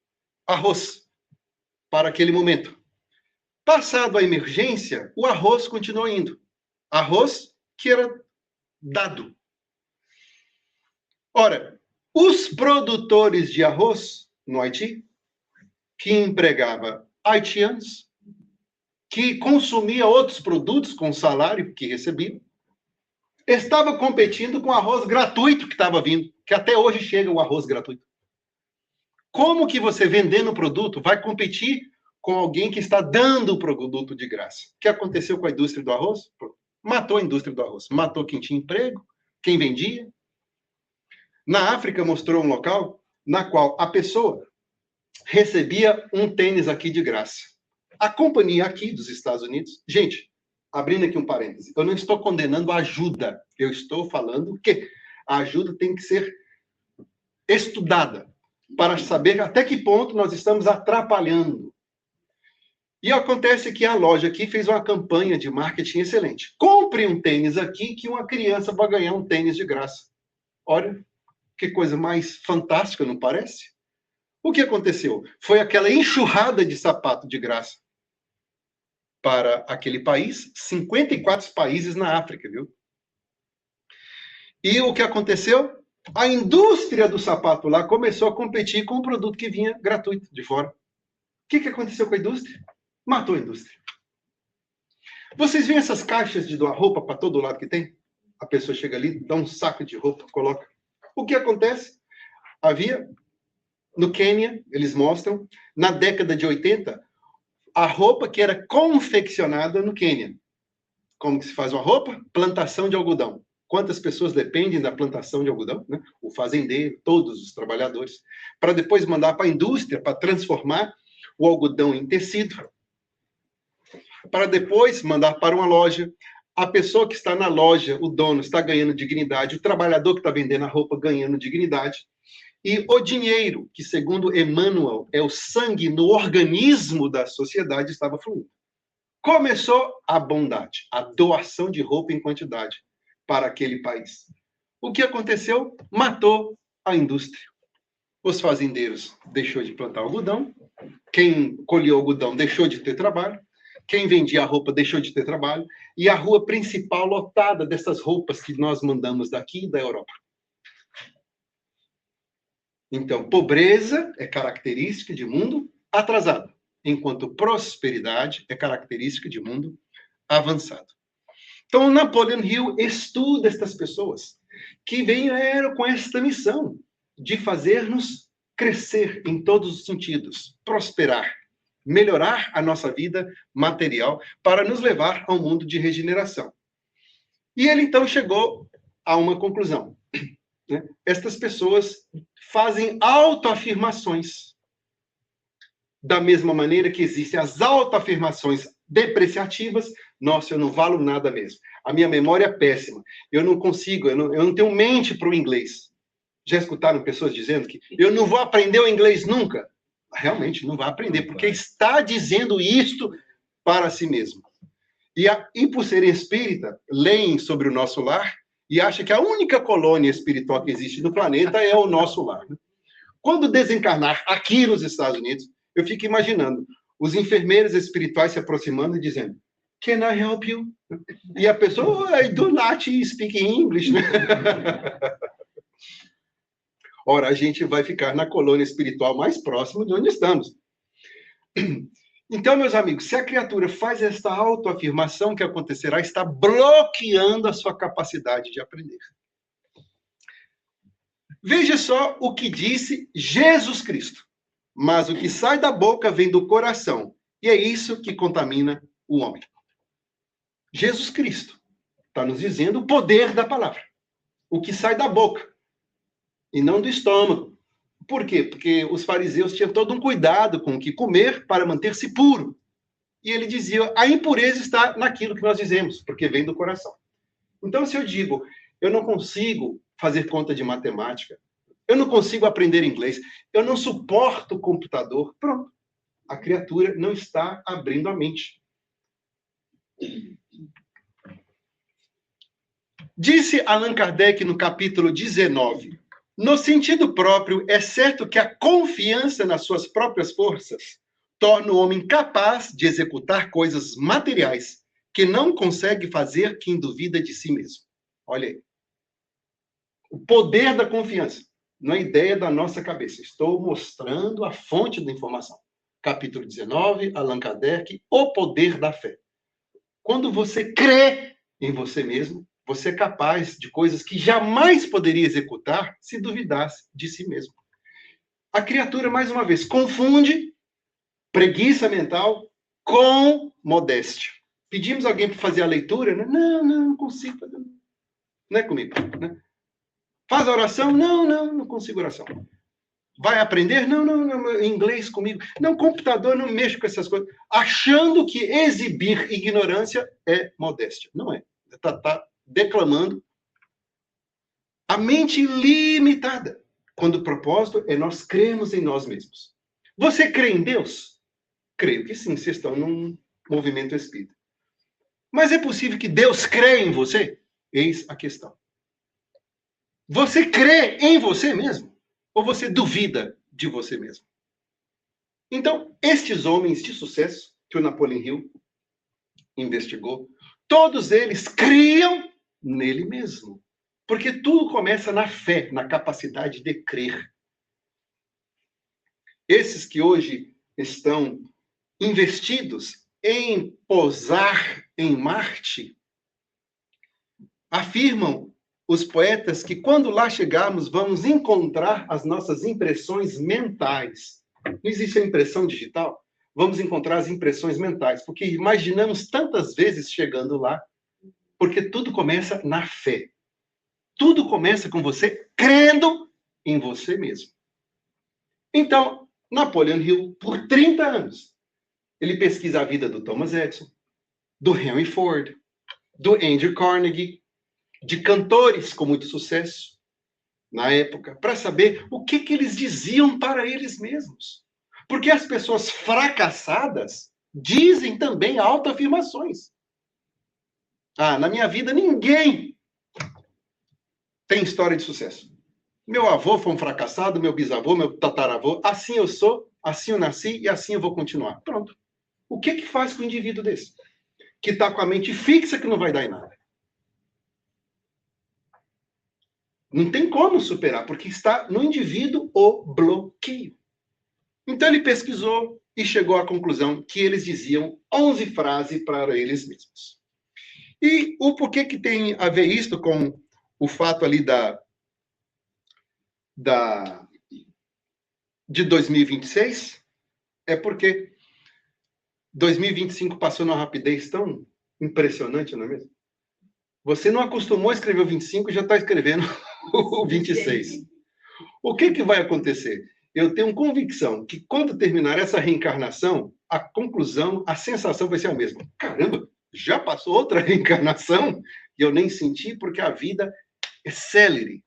S4: arroz para aquele momento. Passado a emergência, o arroz continuou indo. Arroz que era dado. Ora, os produtores de arroz no Haiti, que empregava haitianos, que consumia outros produtos com o salário que recebiam, estava competindo com o arroz gratuito que estava vindo, que até hoje chega o arroz gratuito. Como que você, vendendo o produto, vai competir com alguém que está dando o produto de graça? O que aconteceu com a indústria do arroz? Matou a indústria do arroz. Matou quem tinha emprego, quem vendia. Na África, mostrou um local na qual a pessoa recebia um tênis aqui de graça. A companhia aqui dos Estados Unidos... Gente, abrindo aqui um parêntese, eu não estou condenando a ajuda. Eu estou falando que a ajuda tem que ser estudada para saber até que ponto nós estamos atrapalhando. E acontece que a loja aqui fez uma campanha de marketing excelente. Compre um tênis aqui que uma criança vai ganhar um tênis de graça. Olha, que coisa mais fantástica, não parece? O que aconteceu? Foi aquela enxurrada de sapato de graça para aquele país, 54 países na África, viu? E o que aconteceu? A indústria do sapato lá começou a competir com o produto que vinha gratuito de fora. O que aconteceu com a indústria? Matou a indústria. Vocês veem essas caixas de doar roupa para todo lado que tem? A pessoa chega ali, dá um saco de roupa, coloca. O que acontece? Havia, no Quênia, eles mostram, na década de 80, a roupa que era confeccionada no Quênia. Como que se faz uma roupa? Plantação de algodão. Quantas pessoas dependem da plantação de algodão? Né? O fazendeiro, todos os trabalhadores. Para depois mandar para a indústria, para transformar o algodão em tecido. Para depois mandar para uma loja. A pessoa que está na loja, o dono, está ganhando dignidade. O trabalhador que está vendendo a roupa ganhando dignidade. E o dinheiro, que segundo Emmanuel é o sangue no organismo da sociedade, estava fluindo. Começou a bondade, a doação de roupa em quantidade para aquele país. O que aconteceu? Matou a indústria. Os fazendeiros deixou de plantar algodão, quem colheu algodão deixou de ter trabalho, quem vendia a roupa deixou de ter trabalho, e a rua principal lotada dessas roupas que nós mandamos daqui e da Europa. Então, pobreza é característica de mundo atrasado, enquanto prosperidade é característica de mundo avançado. Então, Napoleon Hill estuda estas pessoas que vieram com esta missão de fazer-nos crescer em todos os sentidos, prosperar, melhorar a nossa vida material para nos levar ao mundo de regeneração. E ele, então, chegou a uma conclusão. Né? Estas pessoas fazem autoafirmações. Da mesma maneira que existem as autoafirmações depreciativas, nossa, eu não valo nada mesmo. A minha memória é péssima. Eu não consigo, eu não tenho mente para o inglês. Já escutaram pessoas dizendo que eu não vou aprender o inglês nunca? Realmente, não vai aprender, porque está dizendo isto para si mesmo. E por serem espírita, leem sobre o nosso lar e acham que a única colônia espiritual que existe no planeta é o nosso lar. Quando desencarnar aqui nos Estados Unidos, eu fico imaginando os enfermeiros espirituais se aproximando e dizendo, "Can I help you?" E a pessoa, "I do not speak English." Ora, a gente vai ficar na colônia espiritual mais próxima de onde estamos. Então, meus amigos, se a criatura faz esta autoafirmação, o que acontecerá? Está bloqueando a sua capacidade de aprender. Veja só o que disse Jesus Cristo. Mas o que sai da boca vem do coração. E é isso que contamina o homem. Jesus Cristo está nos dizendo o poder da palavra. O que sai da boca. E não do estômago. Por quê? Porque os fariseus tinham todo um cuidado com o que comer para manter-se puro. E ele dizia, a impureza está naquilo que nós dizemos, porque vem do coração. Então, se eu digo, eu não consigo fazer conta de matemática, eu não consigo aprender inglês, eu não suporto o computador, pronto. A criatura não está abrindo a mente. Disse Allan Kardec no capítulo 19, no sentido próprio, é certo que a confiança nas suas próprias forças torna o homem capaz de executar coisas materiais que não consegue fazer quem duvida de si mesmo. Olha aí. O poder da confiança. Não é ideia da nossa cabeça. Estou mostrando a fonte da informação. Capítulo 19, Allan Kardec, o poder da fé. Quando você crê em você mesmo, Você é capaz de coisas que jamais poderia executar se duvidasse de si mesmo. A criatura, mais uma vez, confunde preguiça mental com modéstia. Pedimos alguém para fazer a leitura, né? Não consigo fazer. Não é comigo, né? Faz a oração? Não consigo oração. Vai aprender? Não, inglês comigo. Não, computador, não mexo com essas coisas. Achando que exibir ignorância é modéstia. Não é. Tá declamando a mente limitada. Quando o propósito é nós cremos em nós mesmos. Você crê em Deus? Creio que sim, vocês estão num movimento espírita. Mas é possível que Deus crê em você? Eis a questão. Você crê em você mesmo? Ou você duvida de você mesmo? Então, estes homens de sucesso que o Napoleon Hill investigou, todos eles criam nele mesmo. Porque tudo começa na fé, na capacidade de crer. Esses que hoje estão investidos em posar em Marte, afirmam os poetas que quando lá chegarmos vamos encontrar as nossas impressões mentais. Não existe a impressão digital? Vamos encontrar as impressões mentais, porque imaginamos tantas vezes chegando lá, porque tudo começa na fé. Tudo começa com você crendo em você mesmo. Então, Napoleon Hill, por 30 anos, ele pesquisa a vida do Thomas Edison, do Henry Ford, do Andrew Carnegie, de cantores com muito sucesso na época, para saber o que eles diziam para eles mesmos. Porque as pessoas fracassadas dizem também autoafirmações. Na minha vida ninguém tem história de sucesso. Meu avô foi um fracassado, meu bisavô, meu tataravô, assim eu sou, assim eu nasci e assim eu vou continuar. Pronto. O que faz com um indivíduo desse? Que está com a mente fixa que não vai dar em nada. Não tem como superar, porque está no indivíduo o bloqueio. Então ele pesquisou e chegou à conclusão que eles diziam 11 frases para eles mesmos. E o porquê que tem a ver isto com o fato ali de 2026? É porque 2025 passou numa rapidez tão impressionante, não é mesmo? Você não acostumou a escrever o 25 e já está escrevendo o 26. O que vai acontecer? Eu tenho convicção que quando terminar essa reencarnação, a conclusão, a sensação vai ser a mesma. Caramba, já passou outra reencarnação e eu nem senti porque a vida é célere.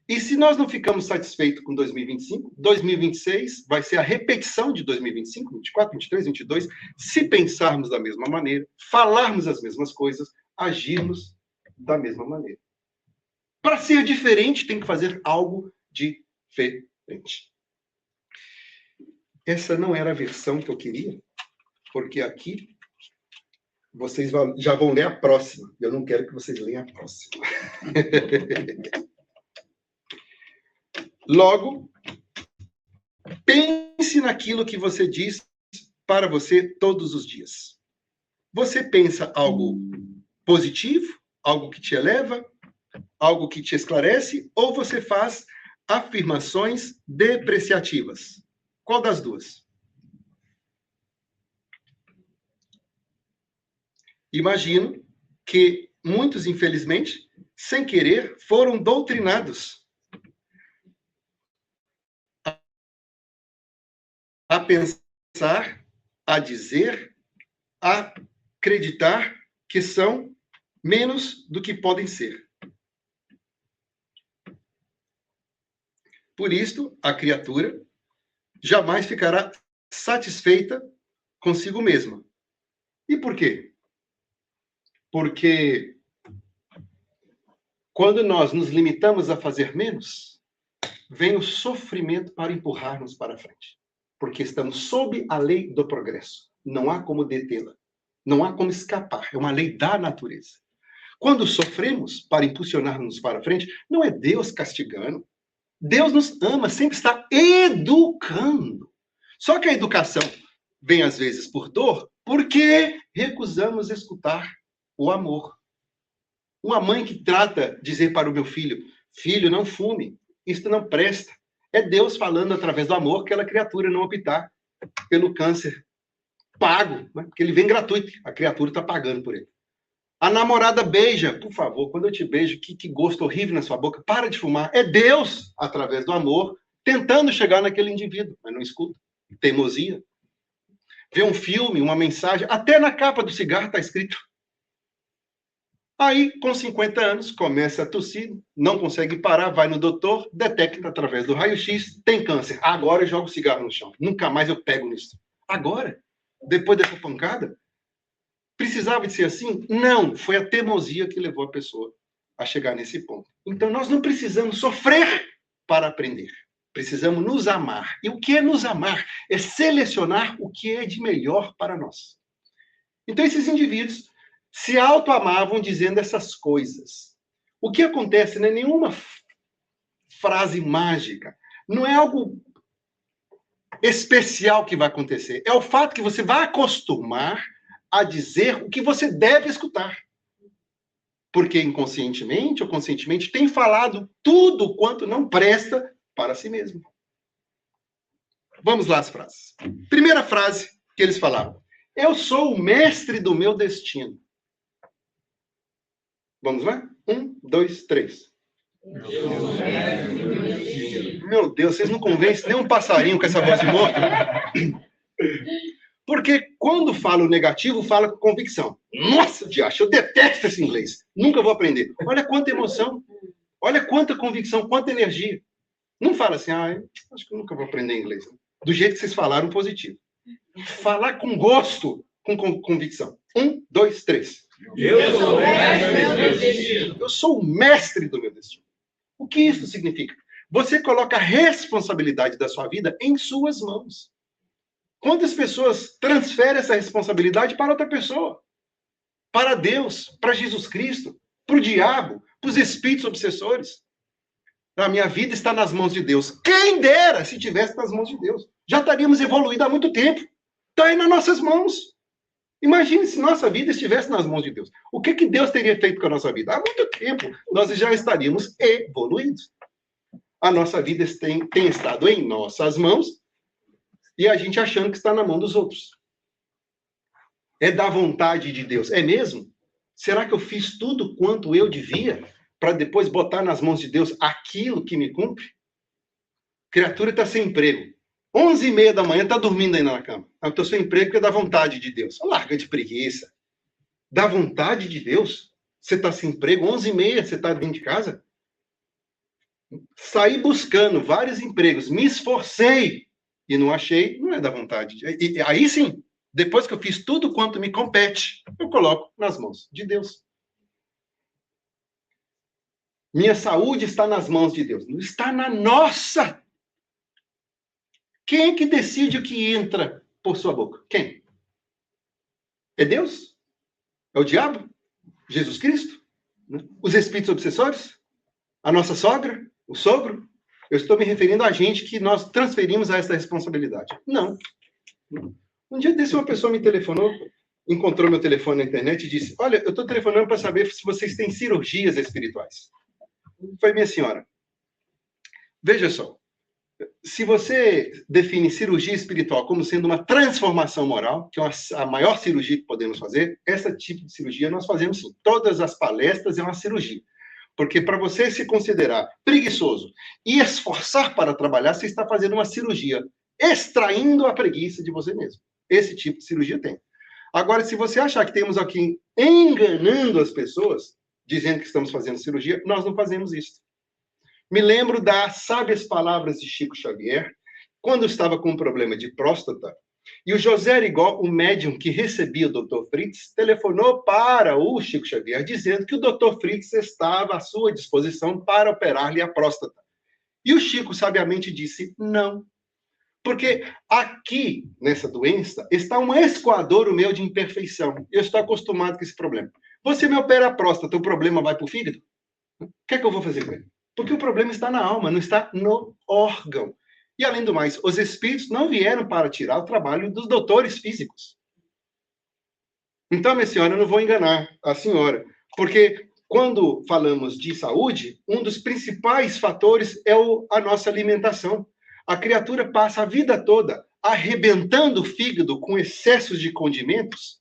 S4: E se nós não ficamos satisfeitos com 2025, 2026 vai ser a repetição de 2025, 24, 23, 22, se pensarmos da mesma maneira, falarmos as mesmas coisas, agirmos da mesma maneira. Para ser diferente, tem que fazer algo diferente. Essa não era a versão que eu queria, porque aqui vocês já vão ler a próxima. Eu não quero que vocês leiam a próxima. Logo, pense naquilo que você diz para você todos os dias. Você pensa algo positivo, algo que te eleva, algo que te esclarece, ou você faz afirmações depreciativas? Qual das duas? Imagino que muitos, infelizmente, sem querer, foram doutrinados a pensar, a dizer, a acreditar que são menos do que podem ser. Por isto, a criatura jamais ficará satisfeita consigo mesma. E por quê? Porque quando nós nos limitamos a fazer menos, vem o sofrimento para empurrar-nos para frente. Porque estamos sob a lei do progresso. Não há como detê-la. Não há como escapar. É uma lei da natureza. Quando sofremos para impulsionar-nos para frente, não é Deus castigando. Deus nos ama, sempre está educando. Só que a educação vem, às vezes, por dor, porque recusamos escutar o amor. Uma mãe que trata de dizer para o meu filho, filho, não fume, isso não presta. É Deus falando através do amor que aquela criatura não optar pelo câncer pago, né? Porque ele vem gratuito, a criatura está pagando por ele. A namorada beija, por favor, quando eu te beijo, que gosto horrível na sua boca, para de fumar. É Deus, através do amor, tentando chegar naquele indivíduo, mas não escuta. Teimosia. Vê um filme, uma mensagem, até na capa do cigarro está escrito. Aí, com 50 anos, começa a tossir, não consegue parar, vai no doutor, detecta através do raio-x, tem câncer. Agora eu jogo o cigarro no chão. Nunca mais eu pego nisso. Agora, depois dessa pancada, precisava de ser assim? Não, foi a teimosia que levou a pessoa a chegar nesse ponto. Então, nós não precisamos sofrer para aprender. Precisamos nos amar. E o que é nos amar? É selecionar o que é de melhor para nós. Então, esses indivíduos se autoamavam dizendo essas coisas. O que acontece não é nenhuma frase mágica. Não é algo especial que vai acontecer. É o fato que você vai acostumar a dizer o que você deve escutar. Porque inconscientemente ou conscientemente tem falado tudo quanto não presta para si mesmo. Vamos lá as frases. Primeira frase que eles falavam. Eu sou o mestre do meu destino. Vamos lá? 1, 2, 3. Meu Deus, vocês não convencem nem um passarinho com essa voz de morto. Porque quando fala o negativo, fala com convicção. Nossa, diacho, eu detesto esse inglês. Nunca vou aprender. Olha quanta emoção. Olha quanta convicção, quanta energia. Não fala assim, acho que eu nunca vou aprender inglês. Do jeito que vocês falaram, positivo. Falar com gosto, com convicção. 1, 2, 3.
S5: Eu sou o mestre do meu destino.
S4: Eu sou o mestre do meu destino. O que isso significa? Você coloca a responsabilidade da sua vida em suas mãos. Quantas pessoas transferem essa responsabilidade para outra pessoa? Para Deus, para Jesus Cristo, para o diabo, para os espíritos obsessores. A minha vida está nas mãos de Deus. Quem dera se estivesse nas mãos de Deus. Já estaríamos evoluídos há muito tempo. Está aí nas nossas mãos. Imagine se nossa vida estivesse nas mãos de Deus. O que Deus teria feito com a nossa vida? Há muito tempo nós já estaríamos evoluídos. A nossa vida tem estado em nossas mãos e a gente achando que está na mão dos outros. É da vontade de Deus. É mesmo? Será que eu fiz tudo quanto eu devia para depois botar nas mãos de Deus aquilo que me cumpre? Criatura está sem emprego. 11h30 da manhã, está dormindo ainda na cama. Eu estou sem emprego porque é da vontade de Deus. Larga de preguiça. Da vontade de Deus? Você está sem emprego, 11h30, você está dentro de casa? Saí buscando vários empregos, me esforcei e não achei, não é da vontade. E aí sim, depois que eu fiz tudo quanto me compete, eu coloco nas mãos de Deus. Minha saúde está nas mãos de Deus. Não está na nossa. Quem é que decide o que entra por sua boca? Quem? É Deus? É o diabo? Jesus Cristo? Os espíritos obsessores? A nossa sogra? O sogro? Eu estou me referindo a gente que nós transferimos a essa responsabilidade. Não. Um dia desse, uma pessoa me telefonou, encontrou meu telefone na internet e disse, olha, eu estou telefonando para saber se vocês têm cirurgias espirituais. Foi minha senhora. Veja só. Se você define cirurgia espiritual como sendo uma transformação moral, que é a maior cirurgia que podemos fazer, esse tipo de cirurgia nós fazemos sim. Todas as palestras é uma cirurgia. Porque para você se considerar preguiçoso e esforçar para trabalhar, você está fazendo uma cirurgia, extraindo a preguiça de você mesmo. Esse tipo de cirurgia tem. Agora, se você achar que temos aqui enganando as pessoas, dizendo que estamos fazendo cirurgia, nós não fazemos isso. Me lembro das sábias palavras de Chico Xavier, quando estava com um problema de próstata, e o José Arigó, o médium que recebia o Dr. Fritz, telefonou para o Chico Xavier, dizendo que o Dr. Fritz estava à sua disposição para operar-lhe a próstata. E o Chico sabiamente disse, não. Porque aqui, nessa doença, está um escoador meu de imperfeição. Eu estou acostumado com esse problema. Você me opera a próstata, o problema vai para o fígado? O que é que eu vou fazer com ele? Porque o problema está na alma, não está no órgão. E, além do mais, os espíritos não vieram para tirar o trabalho dos doutores físicos. Então, minha senhora, eu não vou enganar a senhora. Porque quando falamos de saúde, um dos principais fatores é a nossa alimentação. A criatura passa a vida toda arrebentando o fígado com excessos de condimentos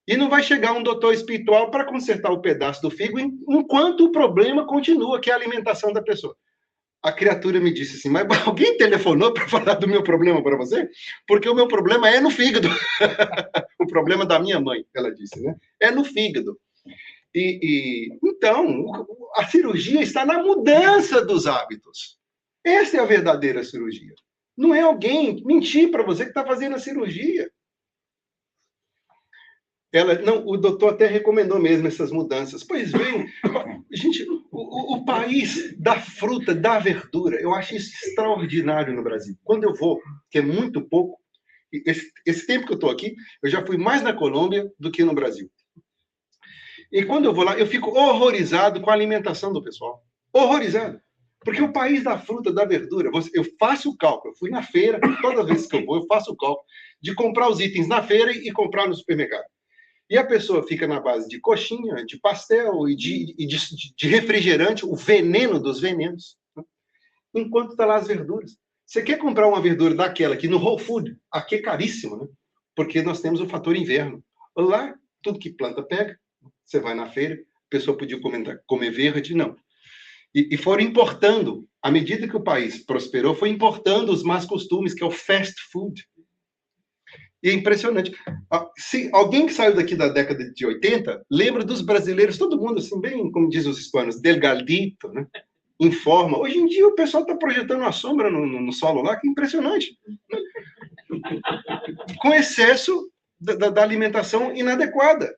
S4: e não vai chegar um doutor espiritual para consertar o pedaço do fígado enquanto o problema continua, que é a alimentação da pessoa. A criatura me disse assim, mas alguém telefonou para falar do meu problema para você? Porque o meu problema é no fígado. O problema da minha mãe, ela disse, né? É no fígado. Então, a cirurgia está na mudança dos hábitos. Essa é a verdadeira cirurgia. Não é alguém mentir para você que está fazendo a cirurgia. O doutor até recomendou mesmo essas mudanças. Pois bem, gente, o país da fruta, da verdura, eu acho isso extraordinário no Brasil. Quando eu vou, que é muito pouco, esse tempo que eu estou aqui, eu já fui mais na Colômbia do que no Brasil. E quando eu vou lá, eu fico horrorizado com a alimentação do pessoal. Horrorizado. Porque o país da fruta, da verdura, eu faço o cálculo. Eu fui na feira, todas as vezes que eu vou, eu faço o cálculo de comprar os itens na feira e comprar no supermercado. E a pessoa fica na base de coxinha, de pastel e de refrigerante, o veneno dos venenos, né? Enquanto está lá as verduras. Você quer comprar uma verdura daquela que no Whole Food, aqui é caríssimo, né? Porque nós temos o fator inverno. Lá, tudo que planta pega. Você vai na feira, a pessoa podia comer verde, não. E foram importando, à medida que o país prosperou, foi importando os más costumes, que é o fast food. E é impressionante. Se alguém que saiu daqui da década de 80, lembra dos brasileiros, todo mundo, assim, bem, como dizem os hispanos, delgadito, né? Em forma. Hoje em dia, o pessoal está projetando uma sombra no solo lá, que é impressionante. Com excesso da alimentação inadequada.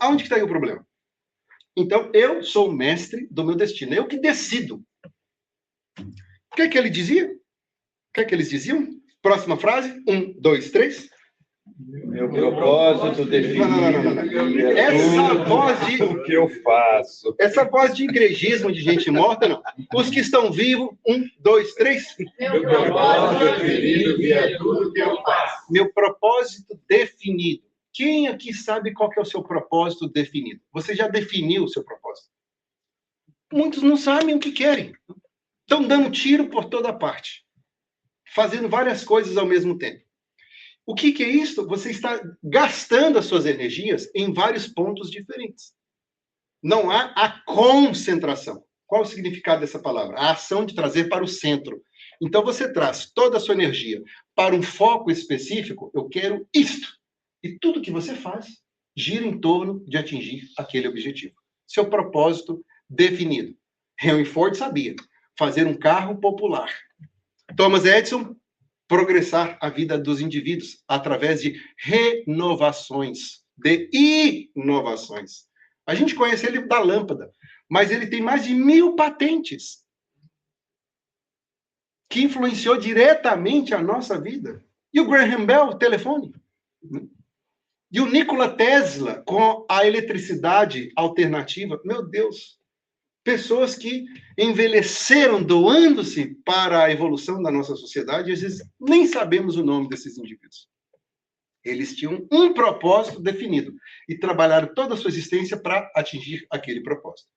S4: Aonde que está aí o problema? Então, eu sou o mestre do meu destino. Eu que decido. O que é que ele dizia? O que é que eles diziam? Próxima frase. 1, 2, 3.
S1: Meu propósito definido.
S4: Não. Essa voz de...
S1: O que eu faço?
S4: Essa voz de igrejismo de gente morta, não. Os que estão vivos, 1, 2, 3.
S2: Meu propósito definido e é tudo que eu faço.
S4: Meu propósito definido. Quem aqui sabe qual que é o seu propósito definido? Você já definiu o seu propósito? Muitos não sabem o que querem. Estão dando tiro por toda parte. Fazendo várias coisas ao mesmo tempo. O que é isso? Você está gastando as suas energias em vários pontos diferentes. Não há a concentração. Qual o significado dessa palavra? A ação de trazer para o centro. Então, você traz toda a sua energia para um foco específico. Eu quero isto. E tudo que você faz gira em torno de atingir aquele objetivo. Seu propósito definido. Henry Ford sabia. Fazer um carro popular. Thomas Edison, progressar a vida dos indivíduos através de renovações, de inovações. A gente conhece ele da lâmpada, mas ele tem mais de 1000 patentes que influenciou diretamente a nossa vida. E o Graham Bell, o telefone. E o Nikola Tesla, com a eletricidade alternativa. Meu Deus! Pessoas que envelheceram doando-se para a evolução da nossa sociedade, e às vezes nem sabemos o nome desses indivíduos. Eles tinham um propósito definido e trabalharam toda a sua existência para atingir aquele propósito.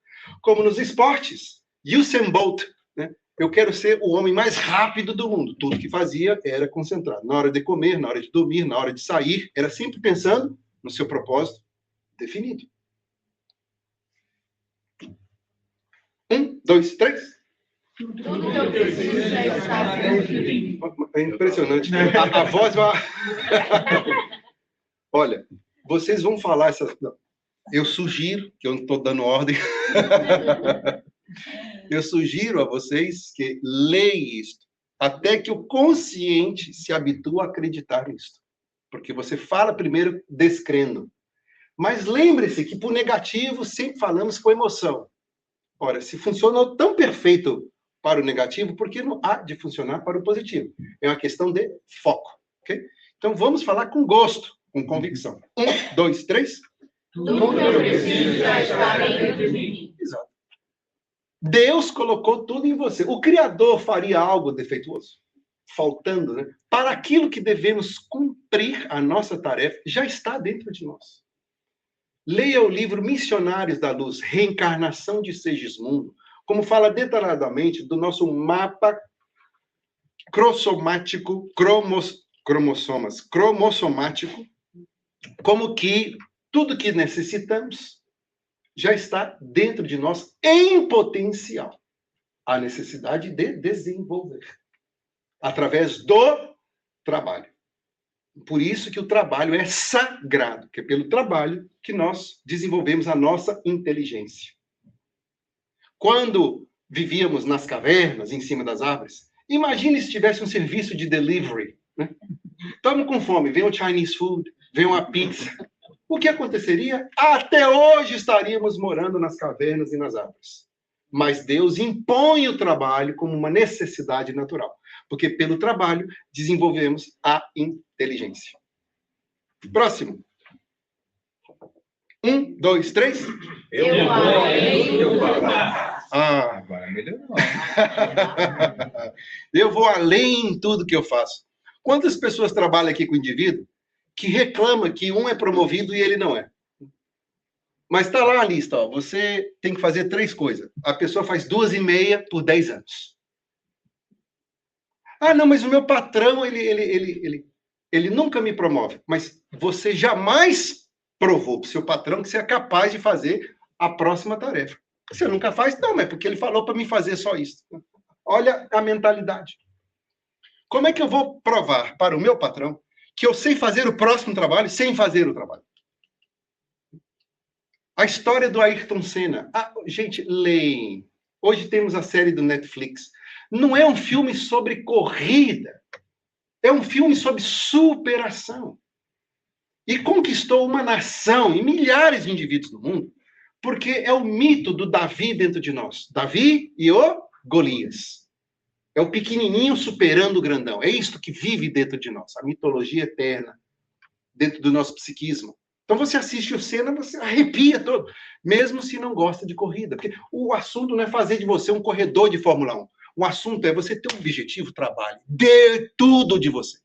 S4: Como nos esportes, Usain Bolt, né? Eu quero ser o homem mais rápido do mundo. Tudo que fazia era concentrado. Na hora de comer, na hora de dormir, na hora de sair, era sempre pensando no seu propósito definido. 1, 2, 3.
S2: Tudo que eu preciso já está dentro.
S4: É impressionante. A voz vai... Olha, vocês vão falar essa... Eu sugiro, que eu não estou dando ordem, eu sugiro a vocês que leiam isto, até que o consciente se habitue a acreditar nisto. Porque você fala primeiro descrendo. Mas lembre-se que, por negativo, sempre falamos com emoção. Ora, se funcionou tão perfeito para o negativo, por que não há de funcionar para o positivo? É uma questão de foco, ok? Então, vamos falar com gosto, com convicção. 1, 2, 3.
S2: Tudo que eu preciso já está dentro de mim.
S4: Exato. Deus colocou tudo em você. O Criador faria algo defeituoso? Faltando, né? Para aquilo que devemos cumprir a nossa tarefa, já está dentro de nós. Leia o livro Missionários da Luz, Reencarnação de Segismundo, como fala detalhadamente do nosso mapa cromossomático, como que tudo que necessitamos já está dentro de nós em potencial. A necessidade de desenvolver através do trabalho. Por isso que o trabalho é sagrado, que é pelo trabalho que nós desenvolvemos a nossa inteligência. Quando vivíamos nas cavernas, em cima das árvores, imagine se tivesse um serviço de delivery, né? Estamos com fome, vem o Chinese food, vem uma pizza. O que aconteceria? Até hoje estaríamos morando nas cavernas e nas árvores. Mas Deus impõe o trabalho como uma necessidade natural, porque pelo trabalho desenvolvemos a inteligência. Próximo. 1, 2, 3.
S2: Eu vou além do que eu faço.
S1: Agora melhorou.
S4: Eu vou além em tudo que eu faço. Quantas pessoas trabalham aqui com o indivíduo que reclama que um é promovido e ele não é? Mas está lá a lista, ó. Você tem que fazer 3 coisas. A pessoa faz 2,5 por 10 anos. Ah, não, mas o meu patrão, ele nunca me promove. Mas você jamais provou para o seu patrão que você é capaz de fazer a próxima tarefa. Você nunca faz? Não, mas porque ele falou para mim fazer só isso. Olha a mentalidade. Como é que eu vou provar para o meu patrão que eu sei fazer o próximo trabalho sem fazer o trabalho? A história do Ayrton Senna. Gente, leem. Hoje temos a série do Netflix. Não é um filme sobre corrida. É um filme sobre superação. E conquistou uma nação e milhares de indivíduos no mundo, porque é o mito do Davi dentro de nós. Davi e o Golias. É o pequenininho superando o grandão. É isto que vive dentro de nós. A mitologia eterna, dentro do nosso psiquismo. Então você assiste o Senna, você arrepia todo, mesmo se não gosta de corrida. Porque o assunto não é fazer de você um corredor de Fórmula 1. O assunto é você ter um objetivo, trabalho. Dê tudo de você.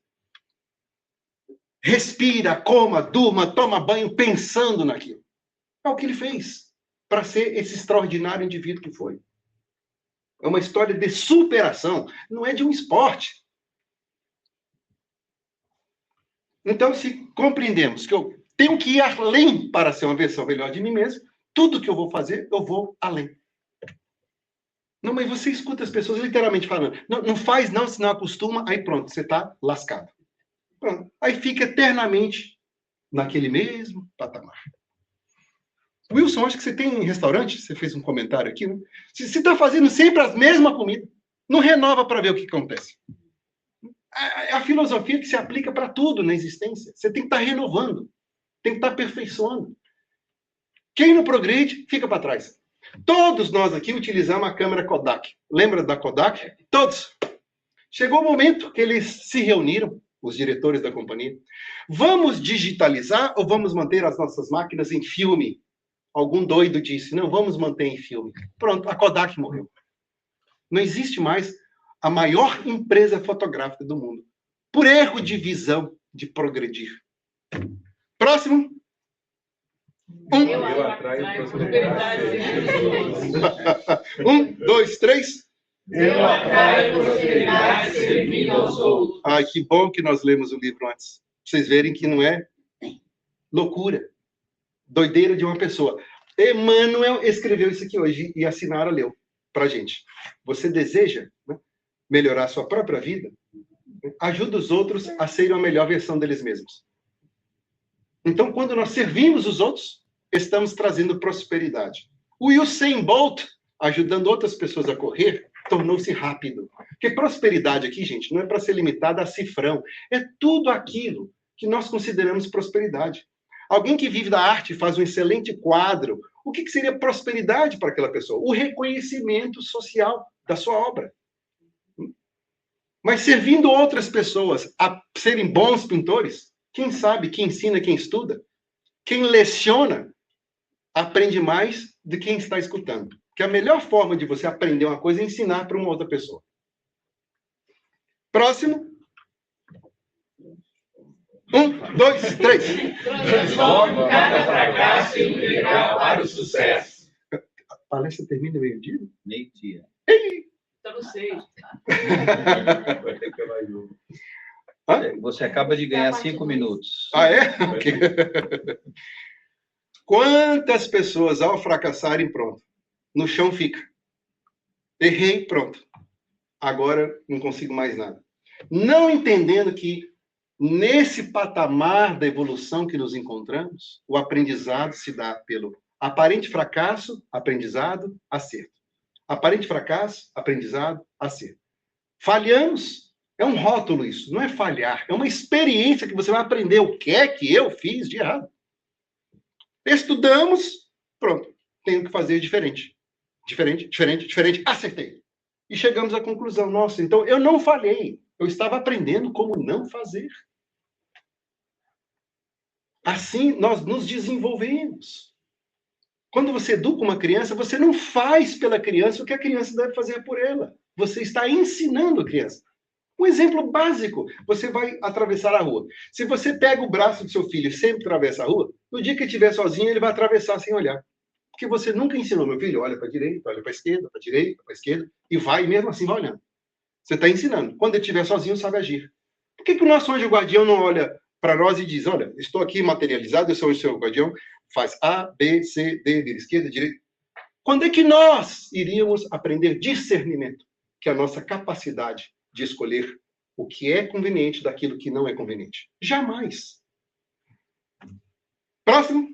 S4: Respira, coma, durma, toma banho pensando naquilo. É o que ele fez para ser esse extraordinário indivíduo que foi. É uma história de superação, não é de um esporte. Então, se compreendemos que eu tenho que ir além para ser uma versão melhor de mim mesmo, tudo que eu vou fazer, eu vou além. Não, mas você escuta as pessoas literalmente falando, não faz não, senão acostuma, aí pronto, você está lascado. Pronto. Aí fica eternamente naquele mesmo patamar. Wilson, acho que você tem restaurante? Você fez um comentário aqui, né? Você está fazendo sempre a mesma comida, não renova para ver o que acontece. A filosofia que se aplica para tudo na existência. Você tem que estar renovando, tem que estar aperfeiçoando. Quem não progride, fica para trás. Todos nós aqui utilizamos a câmera Kodak. Lembra da Kodak? Todos. Chegou o momento que eles se reuniram, os diretores da companhia. Vamos digitalizar ou vamos manter as nossas máquinas em filme? Algum doido disse, não, vamos manter em filme. Pronto, a Kodak morreu. Não existe mais a maior empresa fotográfica do mundo. Por erro de visão de progredir. Próximo.
S5: Eu atraio prosperidade.
S4: 1, 2, 3.
S2: Eu atraio prosperidade servindo aos outros.
S4: Ai, que bom que nós lemos o livro antes. Pra vocês verem que não é loucura. Doideira de uma pessoa. Emmanuel escreveu isso aqui hoje e a Sinara leu pra gente. Você deseja, né, melhorar a sua própria vida? Ajuda os outros a serem a melhor versão deles mesmos. Então, quando nós servimos os outros, estamos trazendo prosperidade. O Usain Bolt, ajudando outras pessoas a correr, tornou-se rápido. Porque prosperidade aqui, gente, não é para ser limitada a cifrão. É tudo aquilo que nós consideramos prosperidade. Alguém que vive da arte faz um excelente quadro. O que seria prosperidade para aquela pessoa? O reconhecimento social da sua obra. Mas servindo outras pessoas a serem bons pintores, quem sabe, quem ensina, quem estuda, quem leciona, aprende mais de quem está escutando. Porque a melhor forma de você aprender uma coisa é ensinar para uma outra pessoa. Próximo. 1, 2, 3.
S5: Transforma cada fracasso em um degrau para o sucesso.
S4: A palestra termina meio-dia?
S1: Meio-dia.
S6: Eu não sei.
S5: Vai ter que ter mais um.
S1: Você acaba de ganhar 5 minutos.
S4: Ah, é? Ok. Quantas pessoas, ao fracassarem, pronto, no chão fica. Errei, pronto. Agora não consigo mais nada. Não entendendo que, nesse patamar da evolução que nos encontramos, o aprendizado se dá pelo aparente fracasso, aprendizado, acerto. Aparente fracasso, aprendizado, acerto. Falhamos, é um rótulo isso, não é falhar, é uma experiência que você vai aprender o que é que eu fiz de errado. Estudamos, pronto, tenho que fazer diferente. Diferente, acertei. E chegamos à conclusão, nossa, então eu não falhei, eu estava aprendendo como não fazer. Assim nós nos desenvolvemos. Quando você educa uma criança, você não faz pela criança o que a criança deve fazer por ela. Você está ensinando a criança. Um exemplo básico, você vai atravessar a rua. Se você pega o braço do seu filho e sempre atravessa a rua, no dia que ele estiver sozinho, ele vai atravessar sem olhar. Porque você nunca ensinou, meu filho, olha para a direita, olha para a esquerda, para a direita, para a esquerda, e vai, e mesmo assim vai olhando. Você está ensinando. Quando ele estiver sozinho, sabe agir. Por que o nosso anjo guardião não olha para nós e diz, olha, estou aqui materializado, eu sou o seu guardião, faz A, B, C, D, vira esquerda, direita. Quando é que nós iríamos aprender discernimento? Que é a nossa capacidade de escolher o que é conveniente daquilo que não é conveniente. Jamais. Próximo.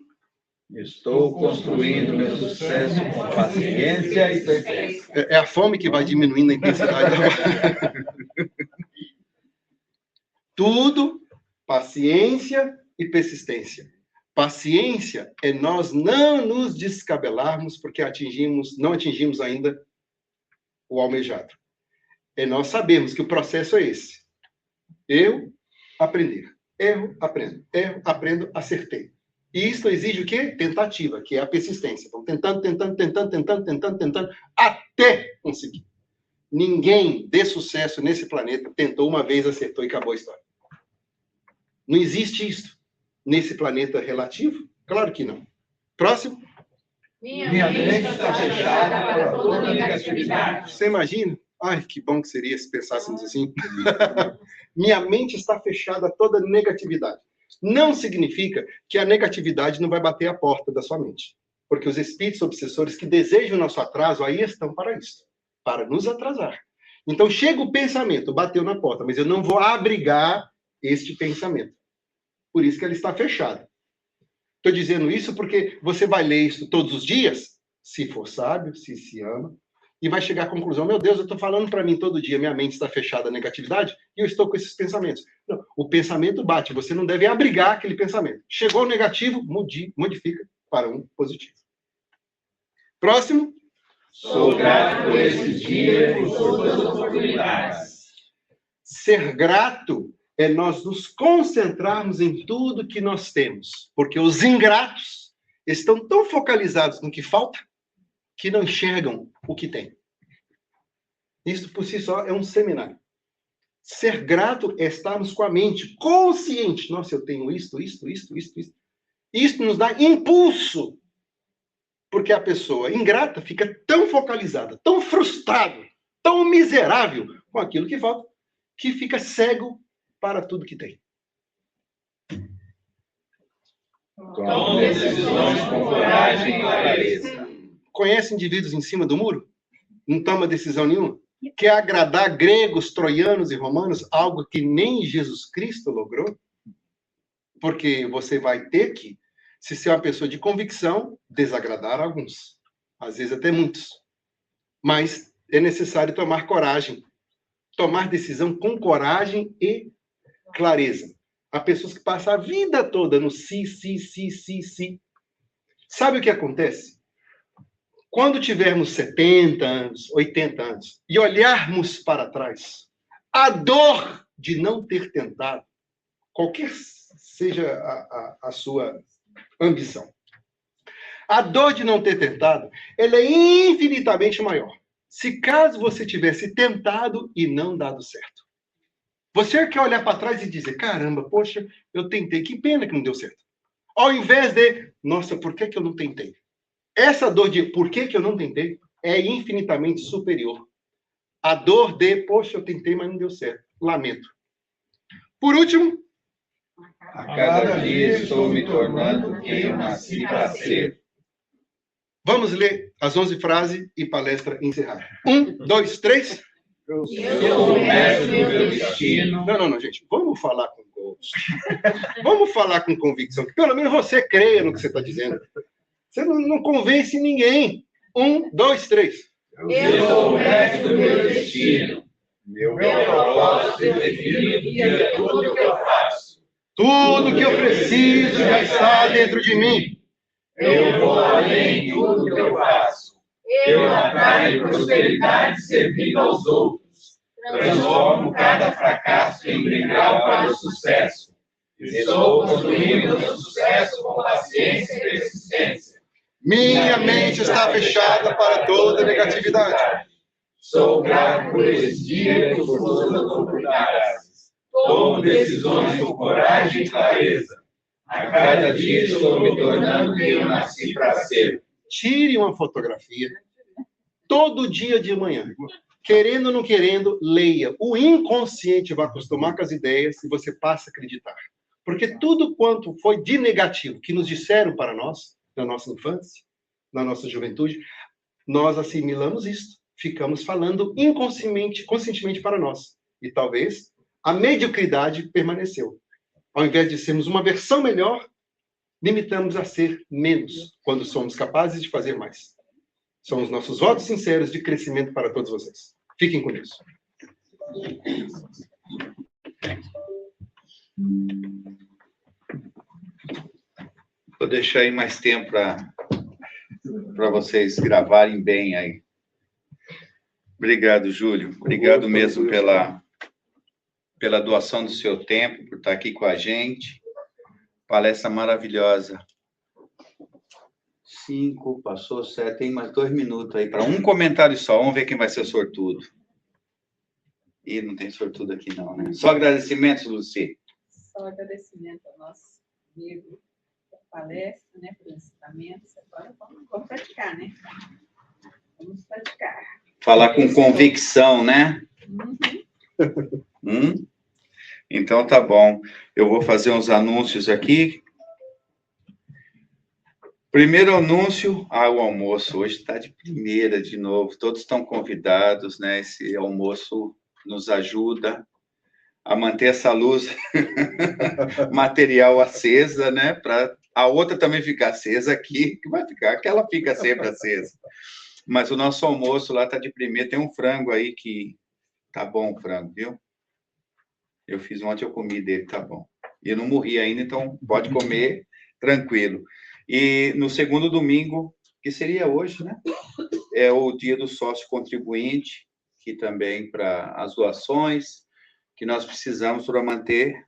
S1: Estou construindo meu sucesso com paciência e persistência.
S4: É a fome que vai diminuindo a intensidade. Tudo, paciência e persistência. Paciência é nós não nos descabelarmos porque não atingimos ainda o almejado. É nós sabermos que o processo é esse. Eu aprender. Erro, aprendo, acertei. E isso exige o quê? Tentativa, que é a persistência. Então, tentando, até conseguir. Ninguém de sucesso nesse planeta tentou uma vez, acertou e acabou a história. Não existe isso nesse planeta relativo? Claro que não. Próximo.
S5: Minha mente está fechada para toda negatividade.
S4: Você imagina? Ai, que bom que seria se pensássemos assim. Minha mente está fechada a toda negatividade. Não significa que a negatividade não vai bater a porta da sua mente. Porque os espíritos obsessores que desejam o nosso atraso, aí estão para isso. Para nos atrasar. Então, chega o pensamento, bateu na porta, mas eu não vou abrigar este pensamento. Por isso que ela está fechada. Estou dizendo isso porque você vai ler isso todos os dias, se for sábio, se ama, e vai chegar à conclusão, meu Deus, eu estou falando para mim todo dia, minha mente está fechada à negatividade, e eu estou com esses pensamentos. Não, o pensamento bate, você não deve abrigar aquele pensamento. Chegou o negativo, modifica para um positivo. Próximo.
S5: Sou grato por esse dia e por todas as oportunidades.
S4: Ser grato é nós nos concentrarmos em tudo que nós temos, porque os ingratos estão tão focalizados no que falta que não enxergam o que tem. Isso por si só é um seminário. Ser grato é estarmos com a mente consciente. Nossa, eu tenho isto. Isso nos dá impulso. Porque a pessoa ingrata fica tão focalizada, tão frustrada, tão miserável com aquilo que falta, que fica cego para tudo que tem.
S5: Tome decisões com coragem e clareza.
S4: Conhece indivíduos em cima do muro? Não toma decisão nenhuma? Quer agradar gregos, troianos e romanos, algo que nem Jesus Cristo logrou? Porque você vai ter que, se ser uma pessoa de convicção, desagradar alguns. Às vezes até muitos. Mas é necessário tomar coragem. Tomar decisão com coragem e clareza. Há pessoas que passam a vida toda no si. Sabe o que acontece? Quando tivermos 70 anos, 80 anos, e olharmos para trás, a dor de não ter tentado, qualquer seja a sua ambição, a dor de não ter tentado, ela é infinitamente maior. Se caso você tivesse tentado e não dado certo. Você quer olhar para trás e dizer, caramba, poxa, eu tentei, que pena que não deu certo. Ao invés de, nossa, por que eu não tentei? Essa dor de por que eu não tentei é infinitamente superior à dor de, poxa, eu tentei, mas não deu certo. Lamento. Por último,
S1: A cada dia estou me tornando quem eu nasci para ser.
S4: vamos ler as 11 frases e palestra encerrar. 1, 2, 3.
S1: Eu sou o mestre do meu destino.
S4: Não, gente. Vamos falar com gosto. Vamos falar com convicção. Que pelo menos você creia no que você está dizendo. Você não convence ninguém. 1, 2, 3.
S1: Eu sou o mestre do meu destino. Meu propósito é definido via tudo que eu faço.
S4: Tudo que eu preciso já está dentro de mim.
S1: Eu vou além de tudo que eu faço. Eu atraio prosperidade servindo aos outros. Transformo cada fracasso em degrau para o sucesso. Estou construindo o sucesso com paciência e persistência.
S4: Minha mente está fechada para toda negatividade.
S1: Sou grato por esse dia e por todas as oportunidades. Tomo decisões com coragem e clareza. A cada dia estou me tornando quem eu nasci para ser.
S4: Tire uma fotografia todo dia de manhã. Querendo ou não querendo, leia. O inconsciente vai acostumar com as ideias e você passa a acreditar. Porque tudo quanto foi de negativo que nos disseram para nós, na nossa infância, na nossa juventude, nós assimilamos isso. Ficamos falando conscientemente para nós. E talvez a mediocridade permaneceu. Ao invés de sermos uma versão melhor, limitamos a ser menos, quando somos capazes de fazer mais. São os nossos votos sinceros de crescimento para todos vocês. Fiquem com Deus.
S1: Vou deixar aí mais tempo para vocês gravarem bem aí. Obrigado, Júlio. Obrigado mesmo pela doação do seu tempo, por estar aqui com a gente. Palestra maravilhosa. 5, passou 7, tem mais 2 minutos aí para um comentário só. Vamos ver quem vai ser o sortudo. Ih, não tem sortudo aqui não, né? Só agradecimentos, Luci.
S7: Só agradecimento ao nosso amigo da palestra, né, por ensinamentos. Agora vamos praticar, né? Vamos praticar.
S1: Falar com convicção, né? Então tá bom. Eu vou fazer uns anúncios aqui. Primeiro anúncio, o almoço. Hoje está de primeira de novo. Todos estão convidados, né? Esse almoço nos ajuda a manter essa luz material acesa, né? Para a outra também ficar acesa aqui, que vai ficar, aquela fica sempre acesa. Mas o nosso almoço lá está de primeira. Tem um frango aí que tá bom, o frango, viu? Eu fiz ontem, eu comi dele, tá bom. E eu não morri ainda, então pode comer tranquilo. E no segundo domingo, que seria hoje, né? É o dia do sócio contribuinte, que também para as doações que nós precisamos para manter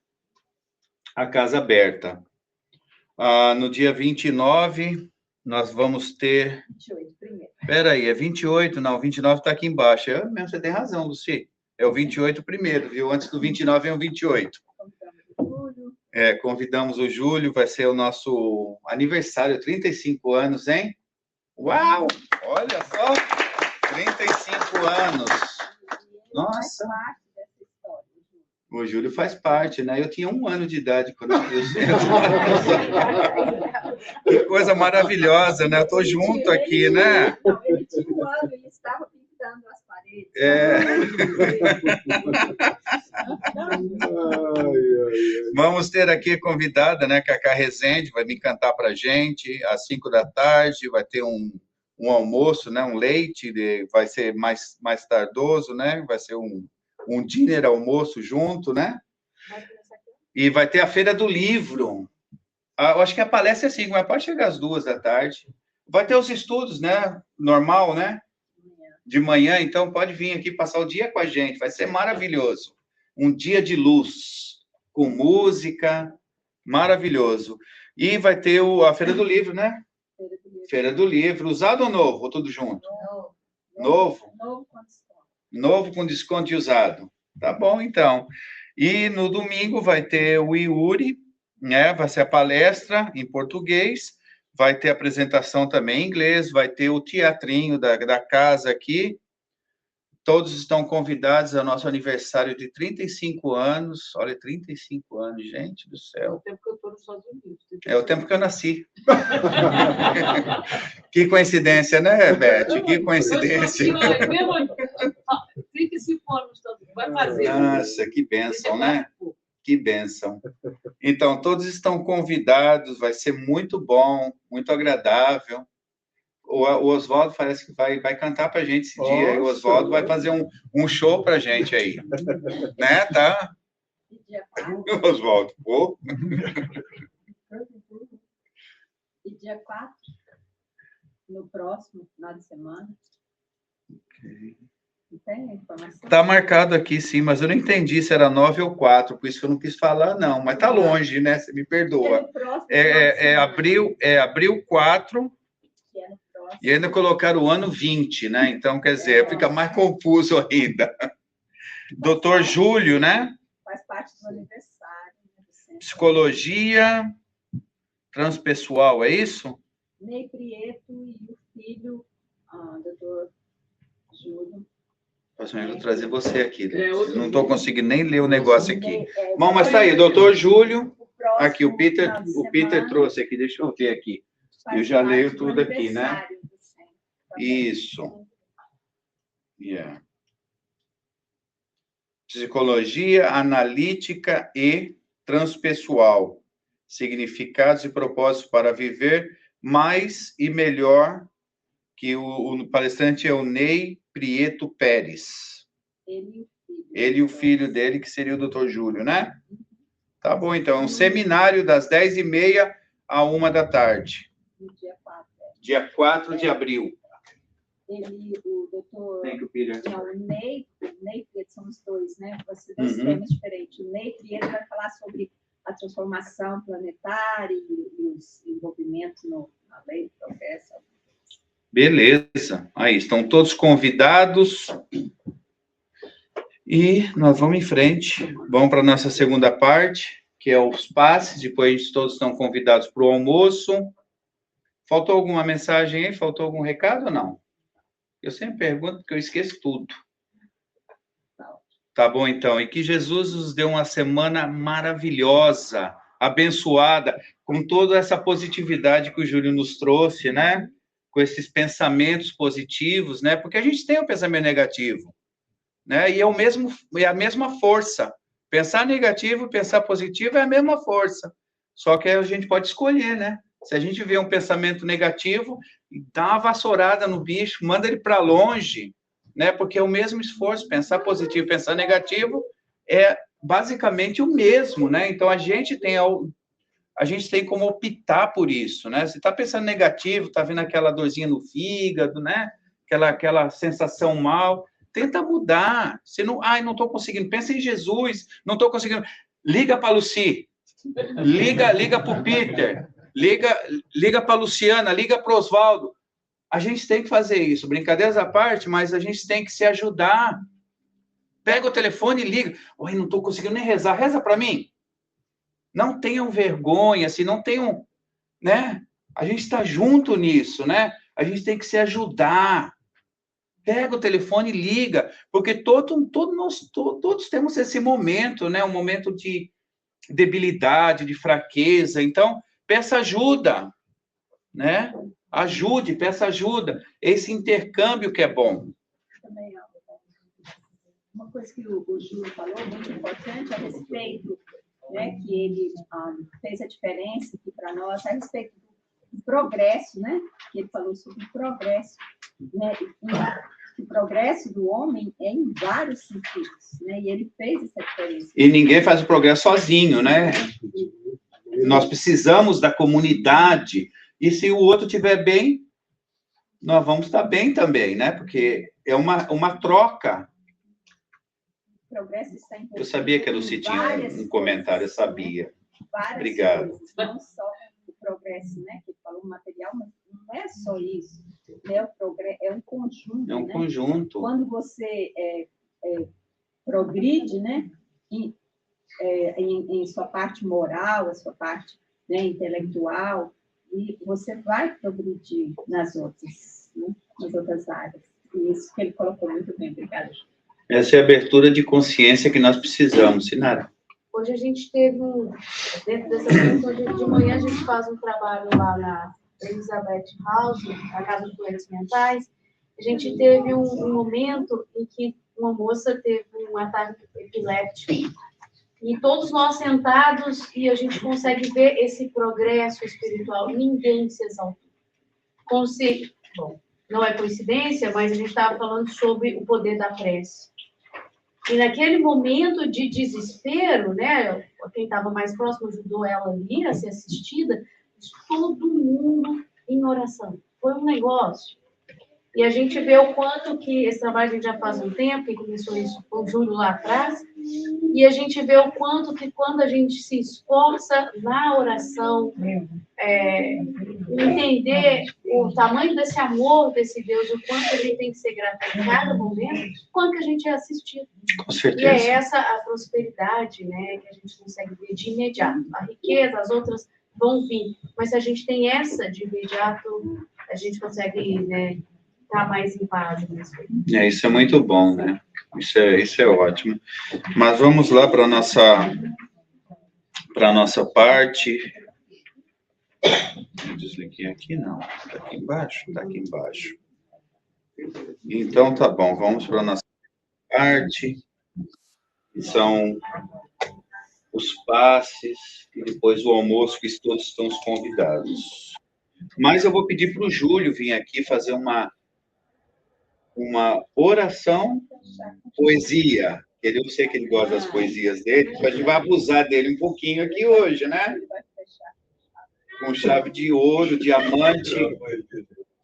S1: a casa aberta. No dia 29, nós vamos ter...
S7: 28 primeiro.
S1: Espera aí, é 28? Não, 29 está aqui embaixo. Mesmo, você tem razão, Luci. É o 28 primeiro, viu? Antes do 29 é o 28. Convidamos o Júlio, vai ser o nosso aniversário, 35 anos, hein? Uau! Olha só! 35 anos. Nossa! O Júlio faz parte, né? Eu tinha 1 ano de idade quando eu fiz isso. Que coisa maravilhosa, né? Eu estou junto aqui, né?
S7: Ele tinha 1 ano, ele estava pintando as paredes.
S1: Vamos ter aqui convidada, né? Cacá Rezende vai me cantar para a gente às 5 da tarde. Vai ter um almoço, né? Um leite, vai ser mais tardoso, né? Vai ser um dinner almoço junto, né? E vai ter a Feira do Livro. Eu acho que a palestra é assim, mas pode chegar às 2 da tarde. Vai ter os estudos, né? Normal, né? De manhã, então pode vir aqui passar o dia com a gente. Vai ser maravilhoso. Um dia de luz, com música, maravilhoso. E vai ter a Feira do Livro, né? Feira do Livro. Usado ou novo? Ou tudo junto? Novo?
S7: Novo com desconto.
S1: Novo com desconto e usado. Tá bom, então. E no domingo vai ter o Iuri, né? Vai ser a palestra em português, vai ter apresentação também em inglês, vai ter o teatrinho da casa aqui. Todos estão convidados ao nosso aniversário de 35 anos. Olha, 35 anos, gente do céu.
S7: É o tempo que eu estou nos Estados Unidos.
S1: É o tempo que eu nasci. Que coincidência, né, Beth? Que coincidência.
S7: Eu estou aqui, olha, mesmo 35 anos, vai fazer.
S1: Nossa, que bênção, né? Que bênção. Então, todos estão convidados, vai ser muito bom, muito agradável. O Oswaldo parece que vai cantar para a gente esse dia. O Oswaldo vai fazer um show para a gente aí. Né, tá? Oswaldo, pô.
S7: E dia 4, no próximo final de semana. Não tem a informação?
S1: Está marcado aqui, sim, mas eu não entendi se era 9 ou 4, por isso que eu não quis falar, não. Mas tá longe, né? Você me perdoa. É abril 4, e ainda colocaram o ano 20, né? Então, quer dizer, fica mais confuso ainda. Doutor Júlio, né?
S7: Faz parte do aniversário. Né,
S1: Psicologia transpessoal, é isso?
S7: Ney Prieto e o filho, doutor Júlio.
S1: Eu vou trazer você aqui. Não estou conseguindo nem ler o negócio aqui. Bom, mas tá aí, doutor Júlio. Aqui, o Peter trouxe aqui, deixa eu ver aqui. Eu já leio tudo aqui, né? Isso. Yeah. Psicologia analítica e transpessoal. Significados e propósitos para viver mais e melhor, que o palestrante é o Ney Prieto Pérez. Ele e o filho dele, que seria o doutor Júlio, né? Tá bom, então. É um seminário das 10h30 à 1h.
S7: Dia 4.
S1: Dia 4 de abril.
S7: O doutor...
S1: Thank you, Peter.
S7: Não, o Ney Prieto, são os dois, né? Você dois temas diferentes. O Ney Prieto vai falar sobre a transformação planetária e os envolvimentos na lei do progresso.
S1: Beleza. Aí, estão todos convidados. E nós vamos em frente. Vamos para a nossa segunda parte, que é os passes. Depois todos estão convidados para o almoço. Faltou alguma mensagem aí? Faltou algum recado ou não? Eu sempre pergunto, porque eu esqueço tudo. Tá bom, então. E que Jesus nos dê uma semana maravilhosa, abençoada, com toda essa positividade que o Júlio nos trouxe, né? Com esses pensamentos positivos, né? Porque a gente tem o pensamento negativo, né? E é a mesma força. Pensar negativo, pensar positivo é a mesma força. Só que a gente pode escolher, né? Se a gente vê um pensamento negativo, dá uma vassourada no bicho, manda ele para longe, né? Porque é o mesmo esforço. Pensar positivo, pensar negativo é basicamente o mesmo, né? Então a gente tem como optar por isso, né? Se está pensando negativo, está vendo aquela dorzinha no fígado, né? Aquela sensação mal, tenta mudar. Se não, não estou conseguindo, pensa em Jesus, não estou conseguindo. Liga para a Lucy, liga para o Peter, liga para a Luciana, liga para o Oswaldo. A gente tem que fazer isso, brincadeiras à parte, mas a gente tem que se ajudar. Pega o telefone e liga. Oi, não estou conseguindo nem rezar, reza para mim. Não tenham vergonha, assim, não tenham, né? A gente está junto nisso, né? A gente tem que se ajudar. Pega o telefone e liga, porque todos temos esse momento, né? Um momento de debilidade, de fraqueza. Então, peça ajuda, né? Ajude, peça ajuda. Esse intercâmbio que é bom.
S7: Uma coisa que o Júlio falou, muito importante, a respeito, né, que ele fez a diferença aqui para nós, a respeito do progresso, né? Que ele falou sobre o progresso, né? E o progresso do homem é em vários sentidos, né? E ele fez essa diferença.
S1: E ninguém faz o progresso sozinho, né? Nós precisamos da comunidade. E se o outro estiver bem, nós vamos estar bem também, né? Porque é uma troca.
S7: O progresso está em
S1: Eu sabia que a Lucy tinha um comentário, eu sabia.
S7: Várias
S1: Obrigado.
S7: Coisas, não só o progresso, né? Que falou material, mas não é só isso. Né? O progresso é um conjunto.
S1: É um
S7: né?
S1: conjunto.
S7: Quando você progride, né? em sua parte moral, a sua parte, né, intelectual, e você vai progredir nas outras, né, nas outras áreas. E isso que ele colocou muito bem. Obrigada.
S1: Essa é a abertura de consciência que nós precisamos, Sinara.
S3: Hoje a gente teve dentro dessa assunto, hoje de manhã a gente faz um trabalho lá na Elizabeth House, na Casa de Doentes Mentais. A gente teve um momento em que uma moça teve um ataque epiléptico. E todos nós sentados, e a gente consegue ver esse progresso espiritual. Ninguém se exaltou. Bom, não é coincidência, mas a gente estava falando sobre o poder da prece. E naquele momento de desespero, né, quem estava mais próximo ajudou ela ali a ser assistida, todo mundo em oração. Foi um negócio. E a gente vê o quanto que esse trabalho a gente já faz um tempo, que começou isso com o Júlio lá atrás, e a gente vê o quanto que quando a gente se esforça na oração, entender o tamanho desse amor desse Deus, o quanto a gente tem que ser grato em cada momento, o quanto que a gente é assistido.
S1: Com certeza.
S3: E é essa a prosperidade, né, que a gente consegue ver de imediato. A riqueza, as outras vão vir, mas se a gente tem essa de imediato, a gente consegue, né, estar mais em paz.
S1: Isso é muito bom, né? Isso é ótimo. Mas vamos lá para a nossa parte. Desliguei aqui, não. Está aqui embaixo? Está aqui embaixo. Então, tá bom. Vamos para a nossa parte. Que são os passes e depois o almoço, que todos estão convidados. Mas eu vou pedir para o Júlio vir aqui fazer uma oração, poesia. Eu sei que ele gosta das poesias dele, então a gente vai abusar dele um pouquinho aqui hoje, né? Com chave de ouro, diamante,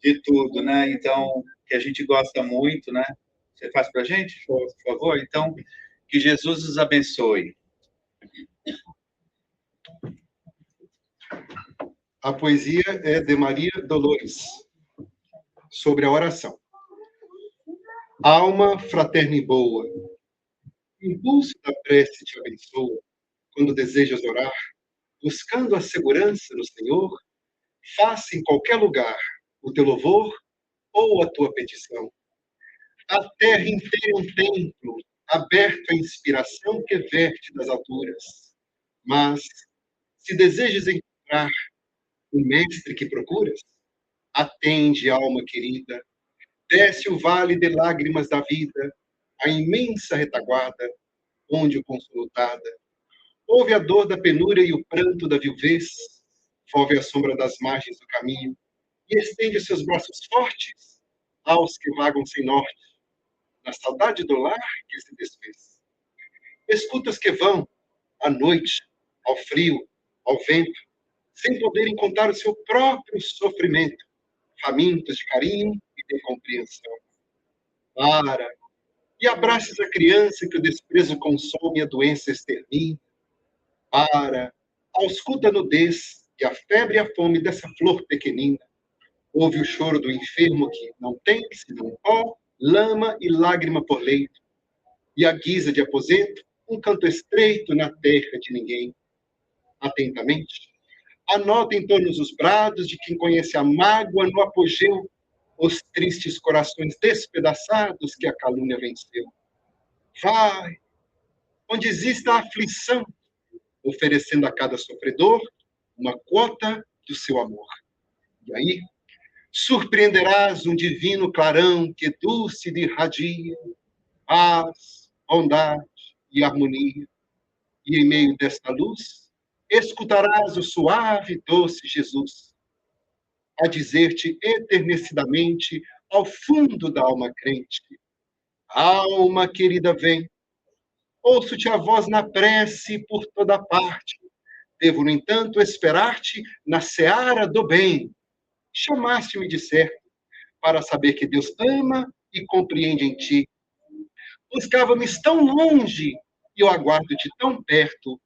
S1: de tudo, né? Então, que a gente gosta muito, né? Você faz para a gente, por favor? Então, que Jesus os abençoe.
S4: A poesia é de Maria Dolores, sobre a oração. Alma fraterna e boa, impulso da prece te abençoa, quando desejas orar, buscando a segurança no Senhor, faça em qualquer lugar o teu louvor ou a tua petição. A terra inteira é um templo, aberto à inspiração que verte das alturas. Mas, se desejas encontrar o mestre que procuras, atende, alma querida, desce o vale de lágrimas da vida, a imensa retaguarda, onde o consultada, ouve a dor da penúria e o pranto da viuvez, volve a sombra das margens do caminho e estende seus braços fortes aos que vagam sem norte, na saudade do lar que se desfez. Escuta os que vão, à noite, ao frio, ao vento, sem poderem contar o seu próprio sofrimento, famintos de carinho e de compreensão. Para, e abraces a criança que o desprezo consome e a doença extermina. Para, ausculta a nudez e a febre e a fome dessa flor pequenina. Ouve o choro do enfermo que não tem senão pó, lama e lágrima por leito. E a guisa de aposento, um canto estreito na terra de ninguém. Atentamente, anota em torno os brados de quem conhece a mágoa no apogeu, os tristes corações despedaçados que a calúnia venceu. Vai, onde exista a aflição, oferecendo a cada sofredor uma quota do seu amor. E aí, surpreenderás um divino clarão que dulce irradia paz, bondade e harmonia. E em meio desta luz, escutarás o suave e doce Jesus a dizer-te eternecidamente ao fundo da alma crente: alma querida, vem. Ouço-te a voz na prece por toda parte. Devo, no entanto, esperar-te na seara do bem. Chamaste-me de certo para saber que Deus ama e compreende em ti. Buscava-me tão longe e eu aguardo-te tão perto.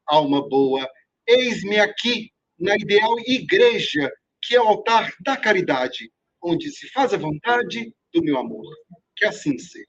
S4: Alma boa, eis-me aqui na ideal igreja, que é o altar da caridade, onde se faz a vontade do meu amor. Que assim seja.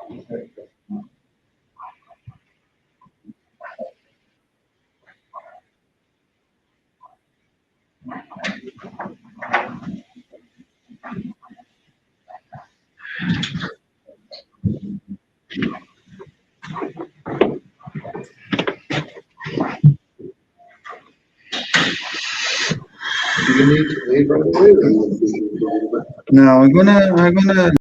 S4: You need to leave right away.
S1: No, I'm gonna